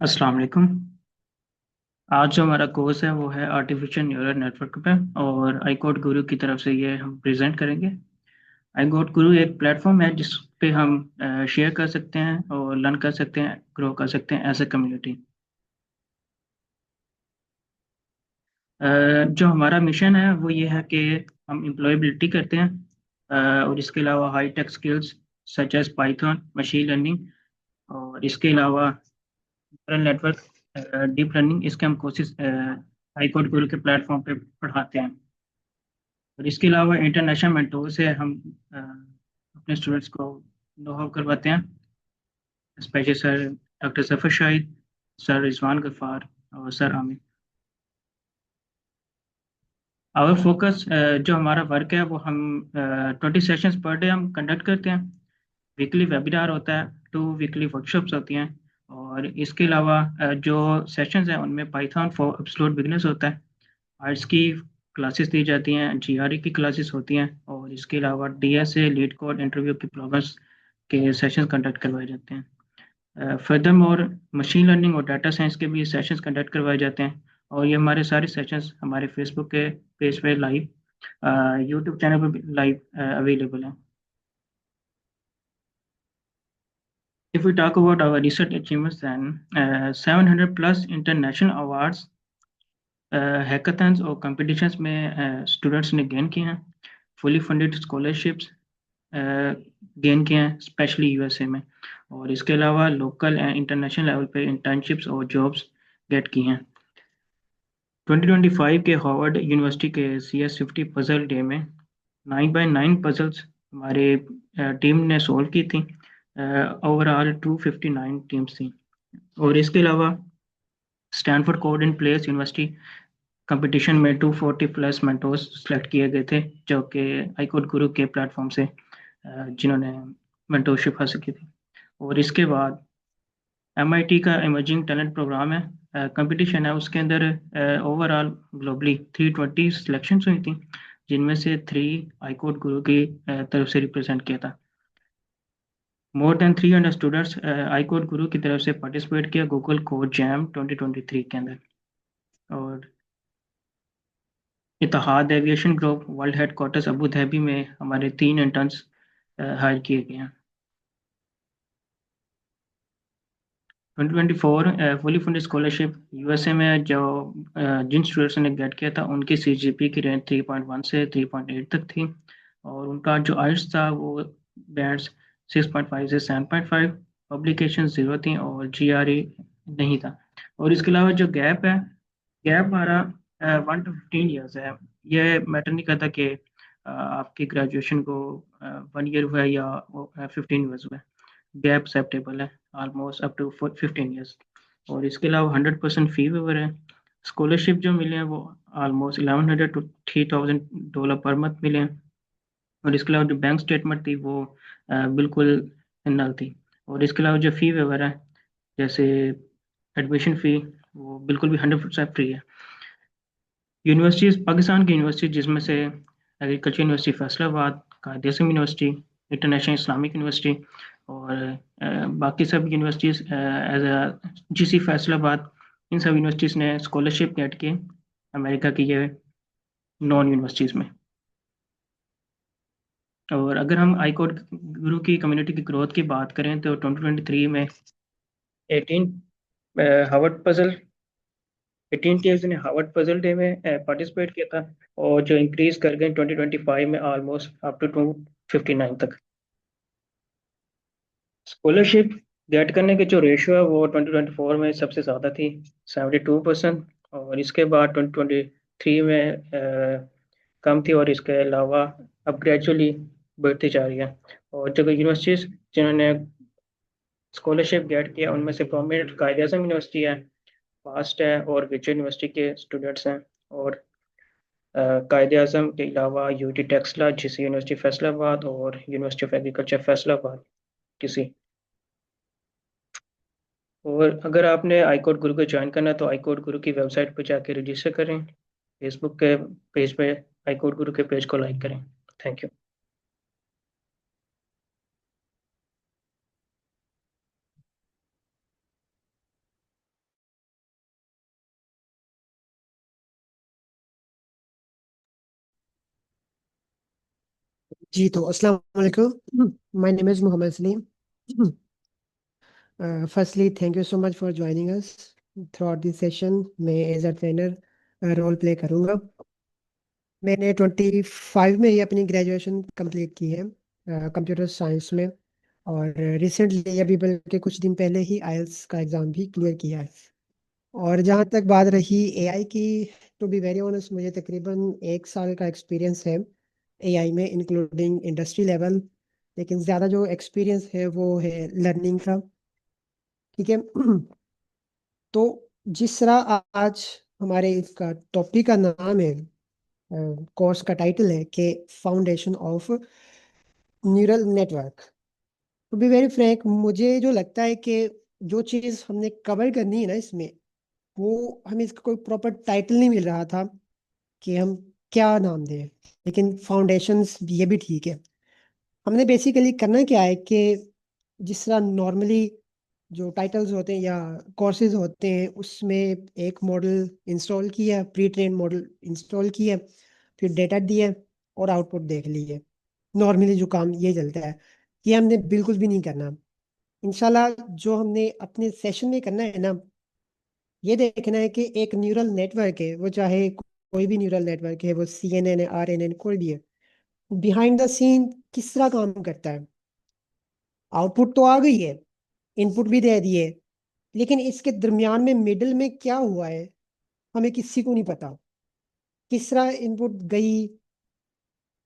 अस्सलाम वालेकुम। आज जो हमारा कोर्स है वो है आर्टिफिशियल न्यूरल नेटवर्क पे, और आई कोड गुरु की तरफ से ये हम प्रेजेंट करेंगे। आई कोड गुरु एक प्लेटफॉर्म है जिस पे हम शेयर कर सकते हैं और लर्न कर सकते हैं, ग्रो कर सकते हैं एज ए कम्युनिटी। जो हमारा मिशन है वो ये है कि हम एम्प्लॉयबिलिटी करते हैं, और इसके अलावा high tech skills such as Python, machine learning, और इसके अलावा न्यूरल नेटवर्क, डीप लर्निंग, इसके हम कोर्सेज आई कोड गुरु के प्लेटफॉर्म पे पढ़ाते हैं। और इसके अलावा इंटरनेशनल मेंटोर से हम अपने स्टूडेंट्स को नो हाउ करवाते हैं, स्पेशली सर डॉक्टर सफर शाहिद, सर रिजवान गफ्फार और सर आमिर। आवर फोकस, जो हमारा वर्क है वो हम 20 सेशंस पर डे हम कंडक्ट करते हैं। वीकली वेबिनार होता है, 2 वीकली वर्कशॉप्स होती हैं। और इसके अलावा जो सेशंस हैं उनमें पाइथन फॉर एब्सोल्यूट बिगिनर्स होता है, आर्ट्स की क्लासेस दी जाती हैं, जीआरई की क्लासेस होती हैं, और इसके अलावा डीएसए, लीड कोड, इंटरव्यू की प्रॉब्लम्स के सेशंस कंडक्ट करवाए जाते हैं। फर्दरमोर मशीन लर्निंग और डाटा साइंस के भी सेशंस कंडक्ट करवाए जाते हैं। और ये हमारे सारे सेशंस हमारे फेसबुक के पेज पे लाइव, यूट्यूब चैनल पर भी लाइव अवेलेबल हैं। If we talk about our research achievements, then 700 plus international awards, हैकाथन्स और कॉम्पिटिशन्स में स्टूडेंट्स ने गेन किए हैं। फुली फंडेड स्कॉलरशिप्स गेन किए हैं, स्पेशली यूएसए में। और इसके अलावा लोकल एंड इंटरनेशनल लेवल पे इंटर्नशिप्स और जॉब्स गेट की हैं। 2025 के हार्वर्ड यूनिवर्सिटी के CS50 पजल डे में 9 बाय 9 पजल्स हमारे टीम ने सॉल्व की थी। ओवरऑल 259 टीम्स थी। और इसके अलावा Stanford code and place university competition में 240 प्लस मेंटोर्स सेलेक्ट किए गए थे, जो कि आई कोड गुरु के प्लेटफॉर्म से जिन्होंने मेंटोरशिप हासिल की थी। और इसके बाद MIT का इमर्जिंग टैलेंट प्रोग्राम है, कंपटीशन है, उसके अंदर ओवरऑल ग्लोबली 320 सिलेक्शंस हुई थी, जिनमें से 3 आई कोड गुरु की तरफ से रिप्रेजेंट किया था। More than 300 students I code गुरु की तरफ से पार्टिसिपेट किया गूगल कोड जैम 2023 के अंदर। और Etihad aviation group world headquarters Abu Dhabi में हमारे 3 इंटर्न्स हायर किए गए हैं। 2024 फुली फंडेड स्कॉलरशिप यूएसए में जो जिन स्टूडेंट्स ने गेट किया था उनकी CGPA की रेंज 3.1 से 3.8 तक थी। और उनका जो आइल्स था वो बैंड्स 6.5 से 7.5, पब्लिकेशन 0 थी, और GRE नहीं था। और इसके अलावा जो गैप है, गैप हमारा 1 to 15 ईयर्स है। ये मैटर नहीं करता कि आपकी ग्रेजुएशन को 1 ईयर हुआ है या 15 ईयर्स हुआ है। गैप एक्सेप्टेबल है, ऑलमोस्ट अप टू 15 ईयर्स। और इसके अलावा 100% फी वेवर है। स्कॉलरशिप जो मिले हैं वो ऑलमोस्ट 1100 to $3,000 पर मंथ मिले हैं। और इसके अलावा जो बैंक स्टेटमेंट थी वो बिल्कुल नल थी। और इसके अलावा जो फी वेवर है, जैसे एडमिशन फ़ी, वो बिल्कुल भी 100% फ्री है। यूनिवर्सिटीज़, पाकिस्तान की यूनिवर्सिटी जिसमें से एग्रीकल्चर यूनिवर्सिटी फैसलाबाद, कायद आज़म यूनिवर्सिटी, इंटरनेशनल इस्लामिक यूनिवर्सिटी, और बाकी सब यूनिवर्सिटीज़ एज GC फैसलाबाद, इन सब यूनिवर्सिटीज़ ने स्कॉलरशिप गेट की अमेरिका की ये नॉन यूनिवर्सिटीज़ में। और अगर हम आई कोड गुरु की कम्युनिटी की ग्रोथ की बात करें तो 2023 में 18 हार्वर्ड पजल 18 टीम्स ने हार्वर्ड पजल डे में पार्टिसिपेट किया था, और जो इंक्रीज कर गए 2025 में ऑलमोस्ट अप टू 259 तक। स्कॉलरशिप गेट करने के जो रेशियो है वो 2024 में सबसे ज़्यादा थी, 72%। और इसके बाद 2023 में कम थी, और इसके अलावा अब ग्रेजुअली बढ़ती जा रही है। और जो यूनिवर्सिटीज़ जिन्होंने स्कॉलरशिप गेट किया उनमें से प्रोमिनेंट कायद आज़म यूनिवर्सिटी है, फास्ट है, और विजय यूनिवर्सिटी के स्टूडेंट्स हैं। और कायद आज़म के अलावा UT Taxila, GC university Faisalabad, और यूनिवर्सिटी ऑफ एग्रीकल्चर फैसलाबाद किसी। और अगर आपने आई कोड गुरु को ज्वाइन करना है तो आई कोड गुरु की वेबसाइट पर जाके रजिस्टर करें, फेसबुक के पेज पे आई कोड गुरु के पेज को लाइक करें। Thank you. जी तो अस्सलाम वालेकुम। My name is Mohammad Salim. Firstly thank you so much for joining us throughout this session. मैं as a trainer role play करूँगा। मैंने 25 में ही अपनी ग्रेजुएशन कंप्लीट की है कंप्यूटर साइंस में। और रिसेंटली अभी बल्कि कुछ दिन पहले ही आईएलटीएस का एग्ज़ाम भी क्लियर किया है। और जहाँ तक बात रही एआई की, टू बी वेरी ऑनेस्ट मुझे तकरीबन 1 साल का एक्सपीरियंस है एआई में, इंक्लूडिंग इंडस्ट्री लेवल। लेकिन ज़्यादा जो एक्सपीरियंस है वो है लर्निंग का। ठीक है। तो जिस तरह आज हमारे इसका टॉपिक का नाम है, कोर्स का टाइटल है कि foundation of neural network. To be very frank, मुझे जो लगता है कि जो चीज़ हमने कवर करनी है ना इसमें, वो हमें इसका कोई प्रॉपर टाइटल नहीं मिल रहा था कि हम क्या नाम दें। लेकिन फाउंडेशंस ये भी ठीक है। हमने बेसिकली करना क्या है कि जिस तरह नॉर्मली जो टाइटल्स होते हैं या कोर्सेज होते हैं उसमें एक मॉडल इंस्टॉल किया, प्री ट्रेन मॉडल इंस्टॉल किया, फिर डेटा दिया और आउटपुट देख लिए। नॉर्मली जो काम ये चलता है, ये हमने बिल्कुल भी नहीं करना। इंशाल्लाह जो हमने अपने सेशन में करना है ना, ये देखना है कि एक न्यूरल नेटवर्क है, वो चाहे कोई भी न्यूरल नेटवर्क है, वो CNN है, RNN कोई भी है, बिहाइंड द सीन किस तरह काम करता है। आउटपुट तो आ गई है, इनपुट भी दे दिए, लेकिन इसके दरमियान में मिडिल में क्या हुआ है हमें किसी को नहीं पता। किस तरह इनपुट गई,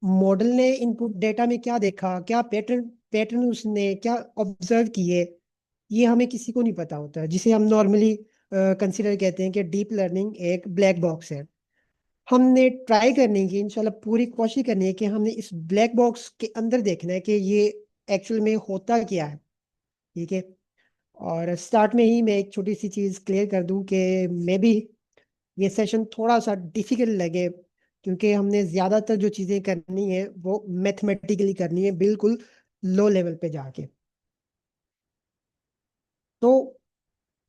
मॉडल ने इनपुट डेटा में क्या देखा, क्या पैटर्न पैटर्न उसने क्या ऑब्जर्व किए, ये हमें किसी को नहीं पता होता है, जिसे हम नॉर्मली कंसिडर कहते हैं कि डीप लर्निंग एक ब्लैक बॉक्स है। हमने ट्राई करने की इंशाल्लाह पूरी कोशिश करनी है कि हमने इस ब्लैक बॉक्स के अंदर देखना है कि ये एक्चुअल में होता क्या है। ठीक है। और स्टार्ट में ही मैं एक छोटी सी चीज़ क्लियर कर दूं कि मे बी ये सेशन थोड़ा सा डिफिकल्ट लगे, क्योंकि हमने ज़्यादातर जो चीज़ें करनी है वो मैथमेटिकली करनी है, बिल्कुल लो लेवल पे जाके। तो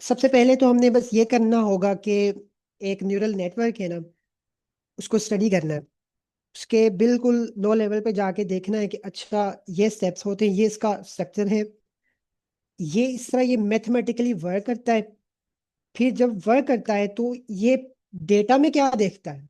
सबसे पहले तो हमने बस ये करना होगा कि एक न्यूरल नेटवर्क है ना, उसको स्टडी करना है। उसके बिल्कुल लो लेवल पे जाके देखना है कि अच्छा ये स्टेप्स होते हैं, ये इसका स्ट्रक्चर है, ये इस तरह ये मैथमेटिकली वर्क करता है। फिर जब वर्क करता है तो ये डेटा में क्या देखता है,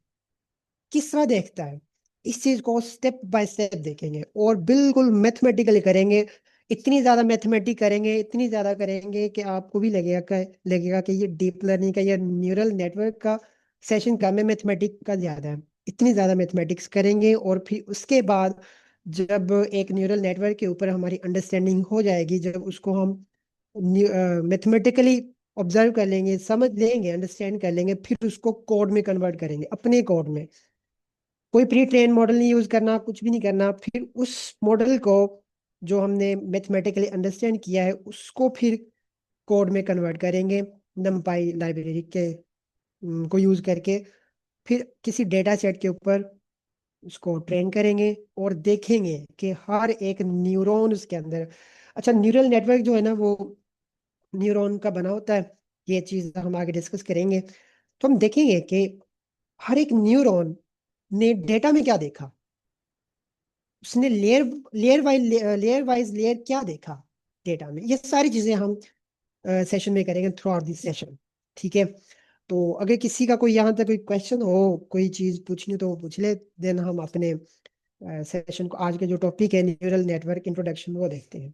किस तरह देखता है, इस चीज को स्टेप बाय स्टेप देखेंगे और बिल्कुल मैथमेटिकली करेंगे। इतनी ज्यादा मैथमेटिक करेंगे, इतनी ज्यादा करेंगे कि आपको भी लगेगा कि ये डीप लर्निंग का या न्यूरल नेटवर्क का सेशन कम है, मैथमेटिक का ज्यादा है। इतनी ज्यादा मैथमेटिक्स करेंगे और फिर उसके बाद जब एक न्यूरल नेटवर्क के ऊपर हमारी अंडरस्टैंडिंग हो जाएगी, जब उसको हम मैथमेटिकली ऑब्जर्व कर लेंगे, समझ लेंगे, अंडरस्टैंड कर लेंगे, फिर उसको कोड में कन्वर्ट करेंगे, अपने कोड में। कोई प्री ट्रेन मॉडल नहीं यूज करना, कुछ भी नहीं करना। फिर उस मॉडल को जो हमने मैथमेटिकली अंडरस्टैंड किया है उसको फिर कोड में कन्वर्ट करेंगे, numpy लाइब्रेरी के को यूज करके। फिर किसी डेटा सेट के ऊपर उसको ट्रेन करेंगे और देखेंगे कि हर एक न्यूरॉन उसके अंदर। अच्छा, न्यूरल नेटवर्क जो है ना वो न्यूरॉन का बना होता है, ये चीज हम आगे डिस्कस करेंगे। तो हम देखेंगे कि हर एक न्यूरॉन ने डेटा में क्या देखा, उसने लेयर लेयर वाइज लेयर क्या देखा डेटा में। ये सारी चीजें हम सेशन में करेंगे थ्रू आउट दिस सेशन। ठीक है। तो अगर किसी का कोई यहाँ तक कोई क्वेश्चन हो, कोई चीज पूछनी हो तो वो पूछ ले, देन हम अपने सेशन को, आज के जो टॉपिक है न्यूरल नेटवर्क इंट्रोडक्शन, वो देखते हैं।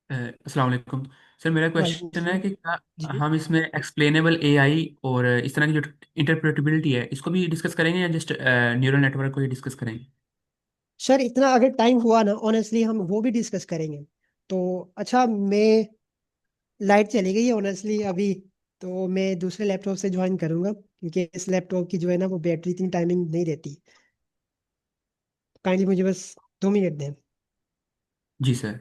अस्सलाम वालेकुम। सर, मेरा वालेकुम क्वेश्चन है सलाम। कि क्या जी हम इसमें एक्सप्लेनेबल एआई और इस तरह की जो इंटरप्रेटेबिलिटी है इसको भी डिस्कस करेंगे या जस्ट न्यूरल नेटवर्क को ही डिस्कस करेंगे? सर, इतना अगर टाइम हुआ ना ऑनेस्टली हम वो भी डिस्कस करेंगे। तो अच्छा, मैं लाइट चली गई है ऑनेस्टली अभी, तो मैं दूसरे लैपटॉप से ज्वाइन करूंगा क्योंकि इस लैपटॉप की जो है ना वो बैटरी इतनी टाइमिंग नहीं रहती। काइंडली मुझे बस 2 मिनट दें। जी सर।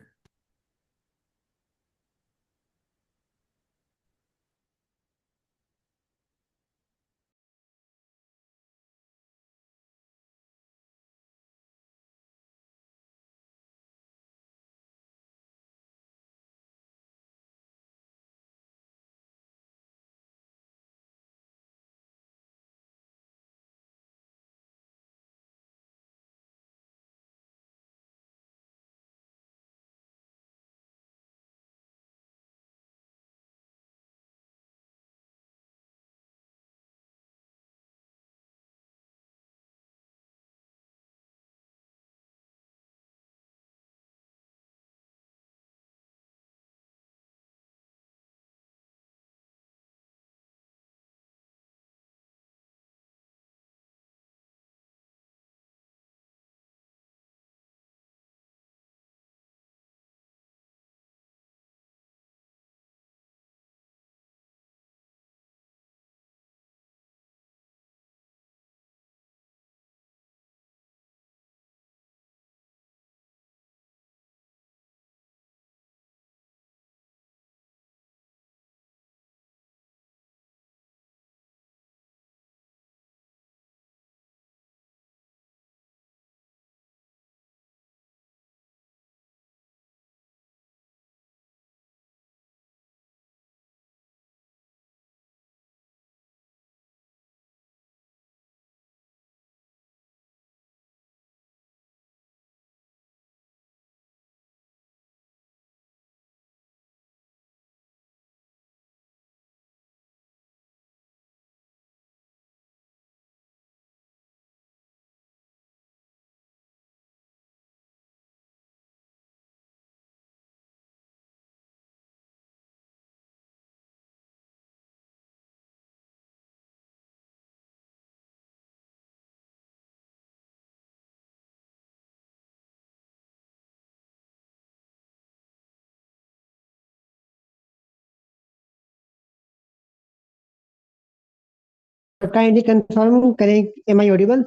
काइंडली कंफर्म करें, am I audible?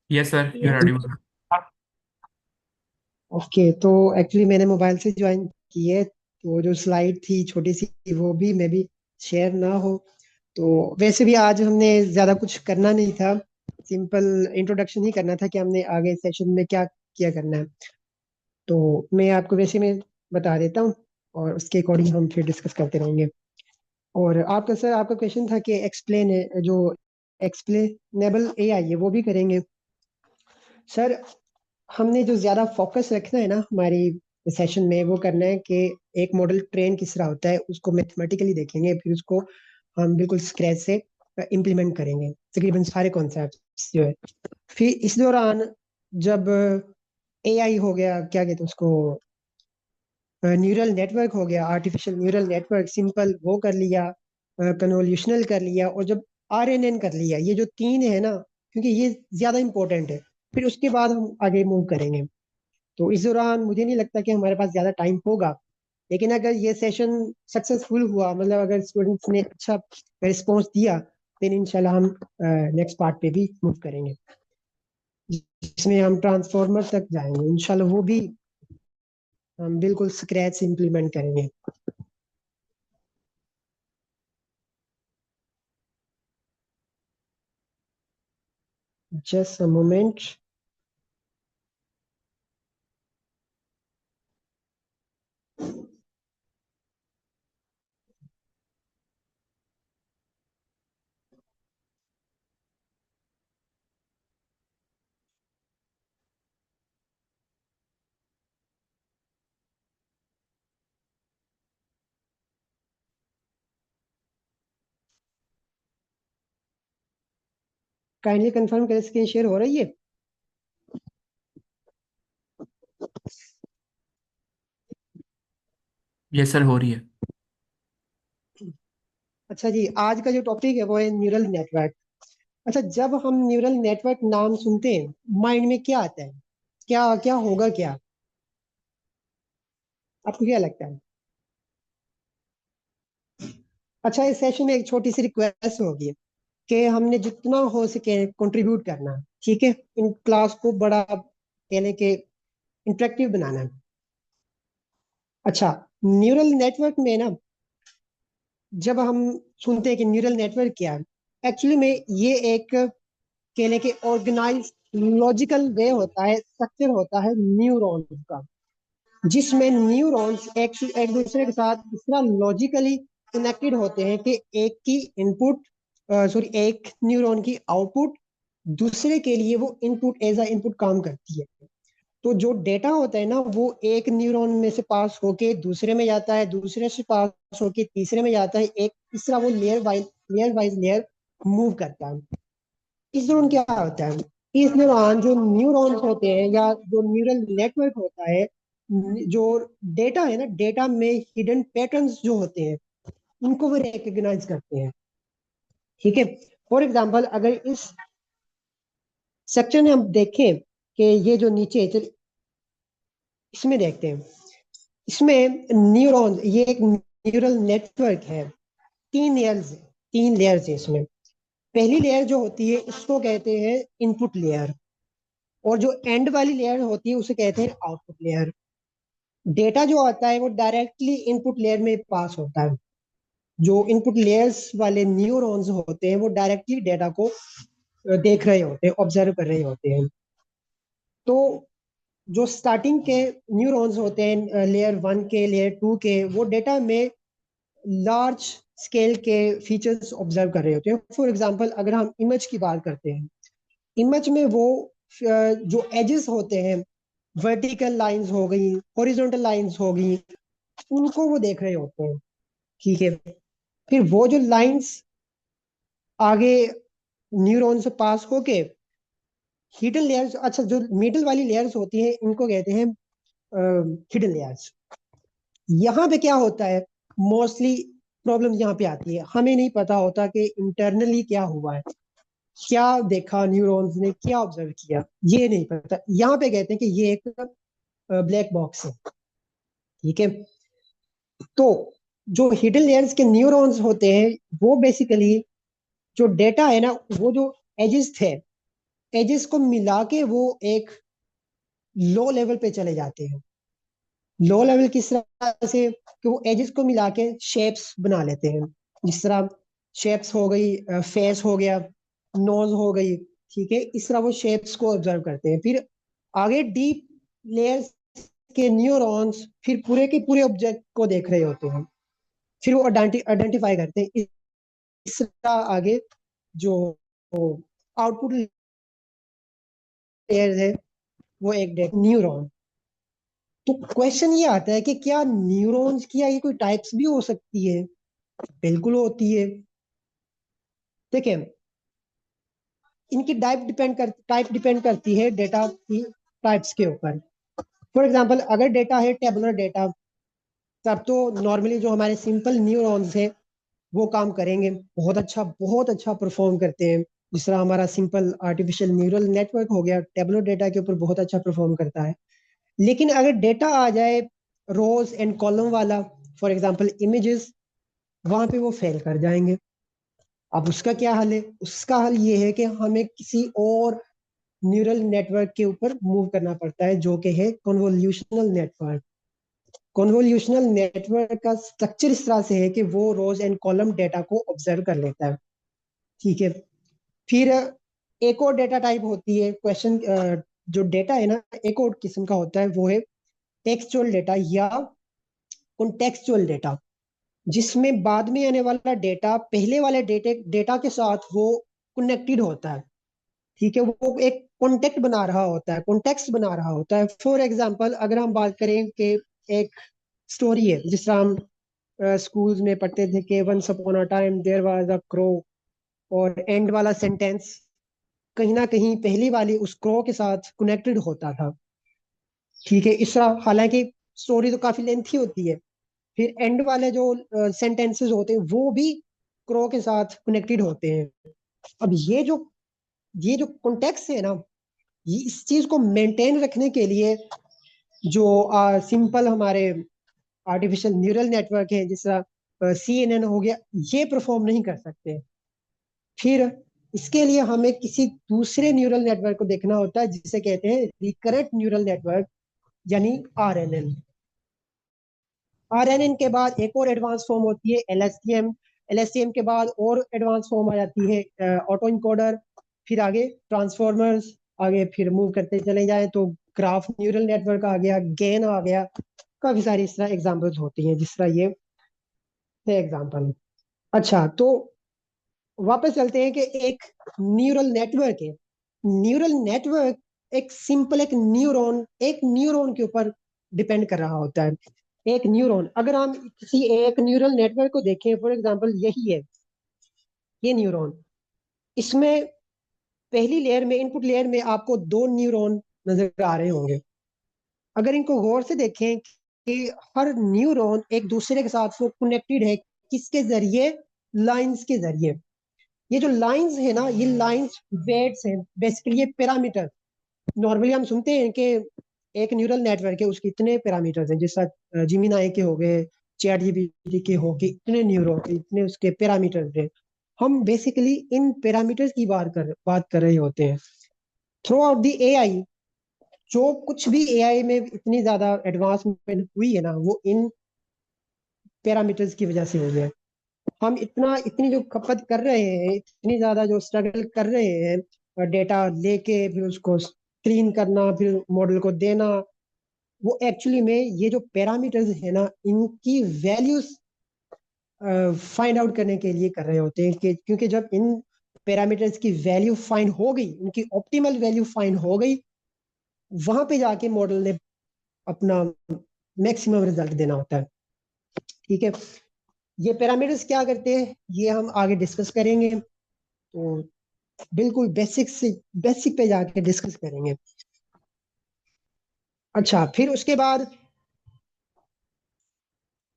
Yes sir, you are audible. Okay, तो एक्चुअली मैंने मोबाइल से ज्वाइन की है, तो जो स्लाइड थी छोटी सी वो भी मे बी शेयर ना हो। तो वैसे भी आज हमने ज़्यादा कुछ करना नहीं था, सिंपल इंट्रोडक्शन ही करना था कि हमने आगे सेशन में क्या क्या करना है। तो मैं आपको वैसे मैं बता देता हूँ, और उसके अकॉर्डिंग हम फिर डिस्कस करते रहेंगे। और आपका सर, आपका क्वेश्चन था कि एक्सप्लेन है जो एक्सप्लेनेबल एआई है वो भी करेंगे। सर, हमने जो ज्यादा फोकस रखना है ना हमारी सेशन में, वो करना है कि एक मॉडल ट्रेन किस तरह होता है उसको मैथमेटिकली देखेंगे, फिर उसको हम बिल्कुल स्क्रैच से इम्प्लीमेंट करेंगे, तकरीबन सारे कॉन्सेप्ट जो है। फिर इस दौरान जब एआई हो गया, क्या कहते हैं उसको, न्यूरल नेटवर्क हो गया, आर्टिफिशियल न्यूरल नेटवर्क, सिंपल वो कर लिया, कन्वोल्यूशनल कर लिया, और जब आरएनएन कर लिया, ये जो तीन है ना, क्योंकि ये ज्यादा इंपॉर्टेंट है, फिर उसके बाद हम आगे मूव करेंगे। तो इस दौरान मुझे नहीं लगता कि हमारे पास ज़्यादा टाइम होगा, लेकिन अगर ये सेशन सक्सेसफुल हुआ, मतलब अगर स्टूडेंट्स ने अच्छा रिस्पॉन्स दिया, फिर इंशाल्लाह हम नेक्स्ट पार्ट पे भी मूव करेंगे, जिसमें हम ट्रांसफॉर्मर तक जाएंगे इंशाल्लाह, वो भी हम बिल्कुल स्क्रैच से इम्प्लीमेंट करेंगे। Just a moment. Kindly confirm करें, स्क्रीन शेयर हो रही है? यस सर, हो रही है। अच्छा जी, आज का जो टॉपिक है वो है न्यूरल नेटवर्क। अच्छा, जब हम न्यूरल नेटवर्क नाम सुनते हैं, माइंड में क्या आता है? क्या क्या होगा क्या? आपको क्या लगता है? अच्छा, इस सेशन में एक छोटी सी रिक्वेस्ट होगी कि हमने जितना हो सके कंट्रीब्यूट करना है, ठीक है? इन क्लास को बड़ा कहने के इंटरेक्टिव बनाना है। अच्छा, न्यूरल नेटवर्क में ना, जब हम सुनते हैं कि न्यूरल नेटवर्क क्या है, एक्चुअली में ये एक कहने के ऑर्गेनाइज लॉजिकल वे होता है, स्ट्रक्चर होता है न्यूरॉन्स का, जिसमें न्यूरॉन्स एक एक दूसरे के साथ इस तरह लॉजिकली कनेक्टेड होते हैं कि एक की इनपुट, सॉरी, एक न्यूरॉन की आउटपुट दूसरे के लिए वो इनपुट एज अ इनपुट काम करती है। तो जो डेटा होता है ना, वो एक न्यूरॉन में से पास होके दूसरे में जाता है, दूसरे से पास होके तीसरे में जाता है, एक इस तरह वो लेयर मूव करता है। इस दौरान क्या होता है, इस दौरान जो न्यूरॉन्स होते हैं या जो न्यूरल नेटवर्क होता है, जो डेटा है ना, डेटा में हिडन पैटर्न्स जो होते हैं, उनको वो रिकग्नाइज करते हैं, ठीक है? फॉर एग्जांपल, अगर इस सेक्शन में हम देखें कि ये जो नीचे इसमें देखते हैं, इसमें न्यूरॉन, ये एक न्यूरल नेटवर्क है, तीन लेयर्स है इसमें। पहली लेयर जो होती है उसको कहते हैं इनपुट लेयर, और जो एंड वाली लेयर होती है उसे कहते हैं आउटपुट लेयर। डेटा जो आता है वो डायरेक्टली इनपुट लेयर में पास होता है। जो इनपुट लेयर्स वाले न्यूरॉन्स होते हैं वो डायरेक्टली डेटा को देख रहे होते हैं, ऑब्जर्व कर रहे होते हैं। तो जो स्टार्टिंग के न्यूरॉन्स होते हैं, लेयर वन के, लेयर टू के, वो डेटा में लार्ज स्केल के फीचर्स ऑब्जर्व कर रहे होते हैं। फॉर एग्जांपल, अगर हम इमेज की बात करते हैं, इमेज में वो जो एजेस होते हैं, वर्टिकल लाइंस हो गई, हॉरिजॉन्टल लाइंस हो गई, उनको वो देख रहे होते हैं, ठीक है? फिर वो जो लाइंस आगे न्यूरॉन से पास होके हिडन लेयर्स, अच्छा, जो मिडल वाली लेयर्स होती हैं इनको कहते हैं हिडन लेयर्स। यहाँ पे क्या होता है, मोस्टली प्रॉब्लम यहाँ पे आती है, हमें नहीं पता होता कि इंटरनली क्या हुआ है, क्या देखा न्यूरॉन्स ने, क्या ऑब्जर्व किया, ये नहीं पता। यहाँ पे कहते हैं कि ये एक ब्लैक बॉक्स है, ठीक है? तो जो हिडन लेयर्स के न्यूरॉन्स होते हैं वो बेसिकली जो डेटा है ना, वो जो एजेस थे, एजेस को मिला के वो एक लो लेवल पे चले जाते हैं। लो लेवल किस तरह से कि वो एजेस को मिला के शेप्स बना लेते हैं। जिस तरह शेप्स हो गई, फेस हो गया, नोज हो गई, ठीक है, इस तरह वो शेप्स को ऑब्जर्व करते हैं। फिर आगे डीप लेयर्स के न्यूरॉन्स फिर पूरे के पूरे ऑब्जेक्ट को देख रहे होते हैं। फिर वो आइडेंटिफाई करते हैं। इस तरह आगे जो आउटपुट लेयर है वो एक न्यूरॉन। तो क्वेश्चन ये आता है कि क्या न्यूरॉन्स की ये कोई टाइप्स भी हो सकती है? बिल्कुल होती है। देखिए, इनकी टाइप डिपेंड करती है डेटा की टाइप्स के ऊपर। फॉर एग्जांपल, अगर डेटा है टेबुलर डेटा, तब तो नॉर्मली जो हमारे सिंपल न्यूरॉन्स है वो काम करेंगे, बहुत अच्छा परफॉर्म करते हैं। जिस तरह हमारा सिंपल आर्टिफिशियल न्यूरल नेटवर्क हो गया, टेबुलर डेटा के ऊपर बहुत अच्छा परफॉर्म करता है। लेकिन अगर डेटा आ जाए रोज एंड कॉलम वाला, फॉर एग्जांपल इमेजेस, वहां पे वो फेल कर जाएंगे। अब उसका क्या हल है? उसका हल ये है कि हमें किसी और न्यूरल नेटवर्क के ऊपर मूव करना पड़ता है, जो कि है कन्वोल्यूशनल नेटवर्क। कन्वोल्यूशनल नेटवर्क का स्ट्रक्चर इस तरह से है कि वो रोज एंड कॉलम डेटा को ऑब्जर्व कर लेता है, ठीक है। फिर एक और डेटा टाइप होती है क्वेश्चन, जो डेटा है ना, एक और किस्म का होता है, वो है टेक्सचुअल डेटा या कॉन्टेक्सचुअल डेटा, जिसमें बाद में आने वाला डेटा पहले वाले डेटा के साथ वो कनेक्टेड होता है, ठीक है। वो एक कॉन्टेक्ट बना रहा होता है, कॉन्टेक्स्ट बना रहा होता है। फॉर एग्जांपल, अगर हम बात करें कि एक स्टोरी है, जिस तरह हम स्कूल्स में पढ़ते थे कि once upon a time there was a crow, और एंड वाला सेंटेंस कहीं ना कहीं पहली वाली उस क्रो के साथ कनेक्टेड होता था, ठीक है। इस तरह हालांकि स्टोरी तो काफी लेंथी होती है, फिर एंड वाले जो सेंटेंसेस होते हैं वो भी क्रो के साथ कनेक्टेड होते हैं। अब ये जो कॉन्टेक्स्ट है ना, ये इस चीज को मेंटेन रखने के लिए जो सिंपल हमारे आर्टिफिशियल न्यूरल नेटवर्क है, जिस तरह CNN हो गया, ये परफॉर्म नहीं कर सकते। फिर इसके लिए हमें किसी दूसरे न्यूरल नेटवर्क को देखना होता है, जिसे कहते हैं रिकरेंट न्यूरल नेटवर्क, यानी RNN। RNN के बाद एक और एडवांस फॉर्म होती है LSTM। LSTM के बाद और एडवांस फॉर्म आ जाती है ऑटो इनकोडर। फिर आगे ट्रांसफॉर्मर्स, आगे फिर मूव करते चले जाए तो ग्राफ न्यूरल नेटवर्क आ गया, गेन आ गया। काफी सारी इस तरह एग्जांपल्स होती हैं, जिस तरह ये है एग्जांपल। अच्छा, तो वापस चलते हैं कि एक न्यूरल नेटवर्क है। न्यूरल नेटवर्क एक सिंपल एक न्यूरॉन के ऊपर डिपेंड कर रहा होता है। एक न्यूरॉन, अगर हम किसी एक न्यूरल नेटवर्क को देखें, फॉर एग्जांपल यही है ये न्यूरॉन, इसमें पहली लेयर में, इनपुट लेयर में आपको दो न्यूरॉन नजर आ रहे होंगे। अगर इनको गौर से देखें कि हर न्यूरॉन एक दूसरे के साथ वो कनेक्टेड है, किसके जरिए? लाइंस के जरिए। ये जो लाइंस है ना, ये लाइंस वेट्स हैं, बेसिकली ये पैरामीटर। नॉर्मली हम सुनते हैं कि एक न्यूरल नेटवर्क है, उसके इतने पैरामीटर्स हैं, जैसा जिमिनाई के हो गए, चैट जीपीटी के हो गए, इतने न्यूरॉन, इतने उसके पैरामीटर्स हैं। हम बेसिकली इन पैरामीटर्स की बात कर रहे होते हैं। थ्रू आउट द एआई, जो कुछ भी एआई में इतनी ज्यादा एडवांसमेंट हुई है ना, वो इन पैरामीटर्स की वजह से हुई है। हम इतनी जो खपत कर रहे हैं, इतनी ज्यादा जो स्ट्रगल कर रहे हैं डेटा लेके, फिर उसको स्क्रीन करना, फिर मॉडल को देना, वो एक्चुअली में ये जो पैरामीटर्स है ना, इनकी वैल्यूज फाइंड आउट करने के लिए कर रहे होते हैं। कि क्योंकि जब इन पैरामीटर्स की वैल्यू फाइंड हो गई, उनकी ऑप्टिमल वैल्यू फाइंड हो गई, वहां पे जाके मॉडल ने अपना मैक्सिमम रिजल्ट देना होता है, ठीक है। ये पैरामीटर्स क्या करते हैं, ये हम आगे डिस्कस करेंगे। तो बिल्कुल बेसिक पे जाके डिस्कस करेंगे। अच्छा, फिर उसके बाद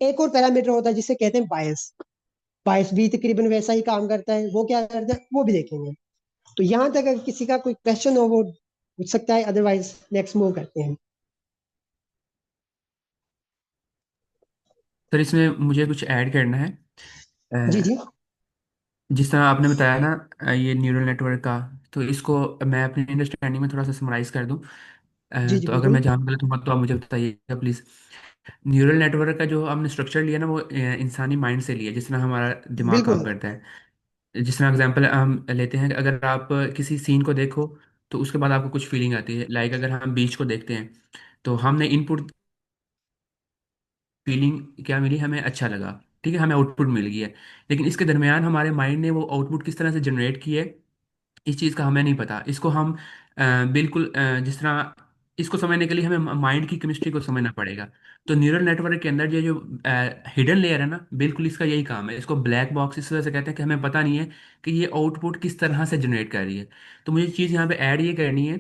एक और पैरामीटर होता है जिसे कहते हैं बायस। बायस भी तकरीबन वैसा ही काम करता है। वो क्या करता है वो भी देखेंगे। तो यहां तक अगर किसी का कोई क्वेश्चन हो वो पूछ सकता है, अदरवाइज नेक्स्ट मूव करते हैं। सर इसमें मुझे कुछ ऐड करना है। जी अ, जी। जिस तरह आपने बताया ना, ये न्यूरल नेटवर्क का, तो इसको मैं अपनी अंडरस्टैंडिंग में थोड़ा सा समराइज कर दूं। जी जी तो अगर बिल्कुल। मैं जहाँ गलत हूँ तो आप मुझे बताइएगा प्लीज़। न्यूरल नेटवर्क का जो हमने स्ट्रक्चर लिया ना, वो इंसानी माइंड से लिया, जिस तरह हमारा दिमाग काम बिल्कुल। करता है। जिस तरह एग्जांपल हम लेते हैं कि अगर आप किसी सीन को देखो तो उसके बाद आपको कुछ फीलिंग आती है। लाइक अगर हम बीच को देखते हैं तो हमने इनपुट, फीलिंग क्या मिली हमें, अच्छा लगा, ठीक है, हमें आउटपुट मिल गई है। लेकिन इसके दरमियान हमारे माइंड ने वो आउटपुट किस तरह से जनरेट की है, इस चीज़ का हमें नहीं पता। इसको हम बिल्कुल जिस तरह, इसको समझने के लिए हमें माइंड की केमिस्ट्री को समझना पड़ेगा। तो न्यूरल नेटवर्क के अंदर ये जो हिडन लेयर है ना, बिल्कुल इसका यही काम है। इसको ब्लैक बॉक्स इस वजह से कहते हैं कि हमें पता नहीं है कि ये आउटपुट किस तरह से जनरेट कर रही है। तो मुझे चीज़ यहाँ पे ऐड ये करनी है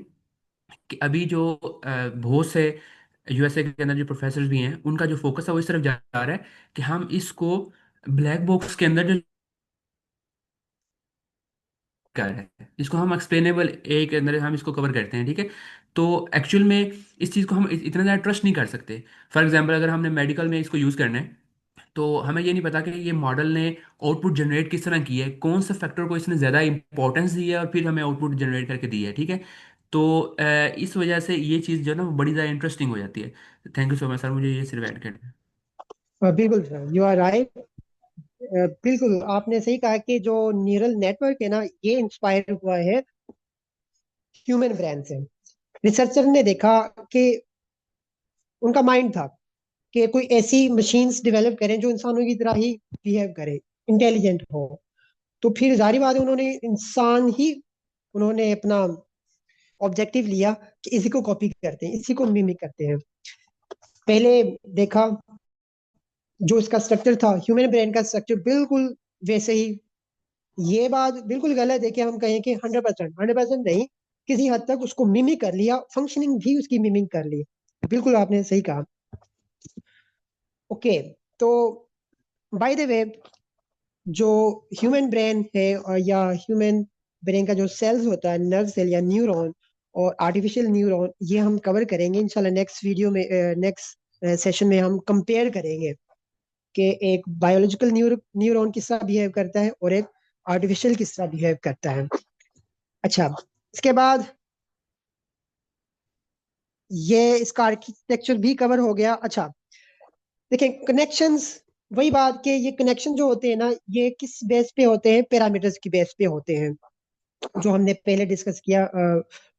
कि अभी जो बहुत से यूएसए के अंदर जो प्रोफेसर भी हैं, उनका जो फोकस है वो इस तरफ जा रहा है कि हम इसको ब्लैक बॉक्स के अंदर जो कर है, इसको हम एक्सप्लेनेबल ए के अंदर हम इसको कवर करते हैं, ठीक है। तो एक्चुअल में इस चीज़ को हम इतना ज़्यादा ट्रस्ट नहीं कर सकते। फॉर एग्जांपल अगर हमने मेडिकल में इसको यूज़ करना है, तो हमें ये नहीं पता कि ये मॉडल ने आउटपुट जनरेट किस तरह की है, कौन सा फैक्टर को इसने ज़्यादा इंपॉर्टेंस दी है और फिर हमें आउटपुट जनरेट करके दी है, ठीक है। तो इस वजह से ये चीज़ जो है ना वो बड़ी ज़्यादा इंटरेस्टिंग हो जाती है। Thank you so much sir, मुझे ये सिर्फ ऐड करना है। बिल्कुल सर, यू आर राइट। बिल्कुल आपने सही कहा कि जो न्यूरल नेटवर्क है ना, ये इंस्पायर हुआ है ह्यूमन ब्रेन से। रिसर्चर ने देखा कि उनका माइंड था कि कोई ऐसी मशीन्स डेवलप करें जो इंसानों की तरह ही बिहेव करे, इंटेलिजेंट हो। तो फिर जारी बात है, उन्होंने इंसान ही, उन्होंने अपना ऑब्जेक्टिव लिया कि इसी को कॉपी करते हैं, इसी को मिमिक करते हैं। पहले देखा जो इसका स्ट्रक्चर था, ह्यूमन ब्रेन का स्ट्रक्चर बिल्कुल वैसे ही। ये बात बिल्कुल गलत है कि हम कहें कि 100%, 100% नहीं, किसी हद तक उसको मिमिक कर लिया, फंक्शनिंग भी उसकी मिमिक कर ली। बिल्कुल आपने सही कहा। ओके, तो बाय द वे, जो ह्यूमन ब्रेन है और या ह्यूमन ब्रेन का जो सेल्स होता है, नर्व सेल या न्यूरॉन और आर्टिफिशियल न्यूरॉन, ये हम कवर करेंगे इंशाल्लाह नेक्स्ट वीडियो में। नेक्स्ट सेशन में हम कंपेयर करेंगे कि एक बायोलॉजिकल न्यूरॉन किस तरह बिहेव करता है और एक आर्टिफिशियल किस तरह बिहेव करता है। अच्छा, इसके बाद ये इसका आर्किटेक्चर भी कवर हो गया। अच्छा, देखिए कनेक्शंस, वही बात कि ये कनेक्शन जो होते हैं ना, ये किस बेस पे होते हैं, पैरामीटर्स की बेस पे होते हैं, जो हमने पहले डिस्कस किया।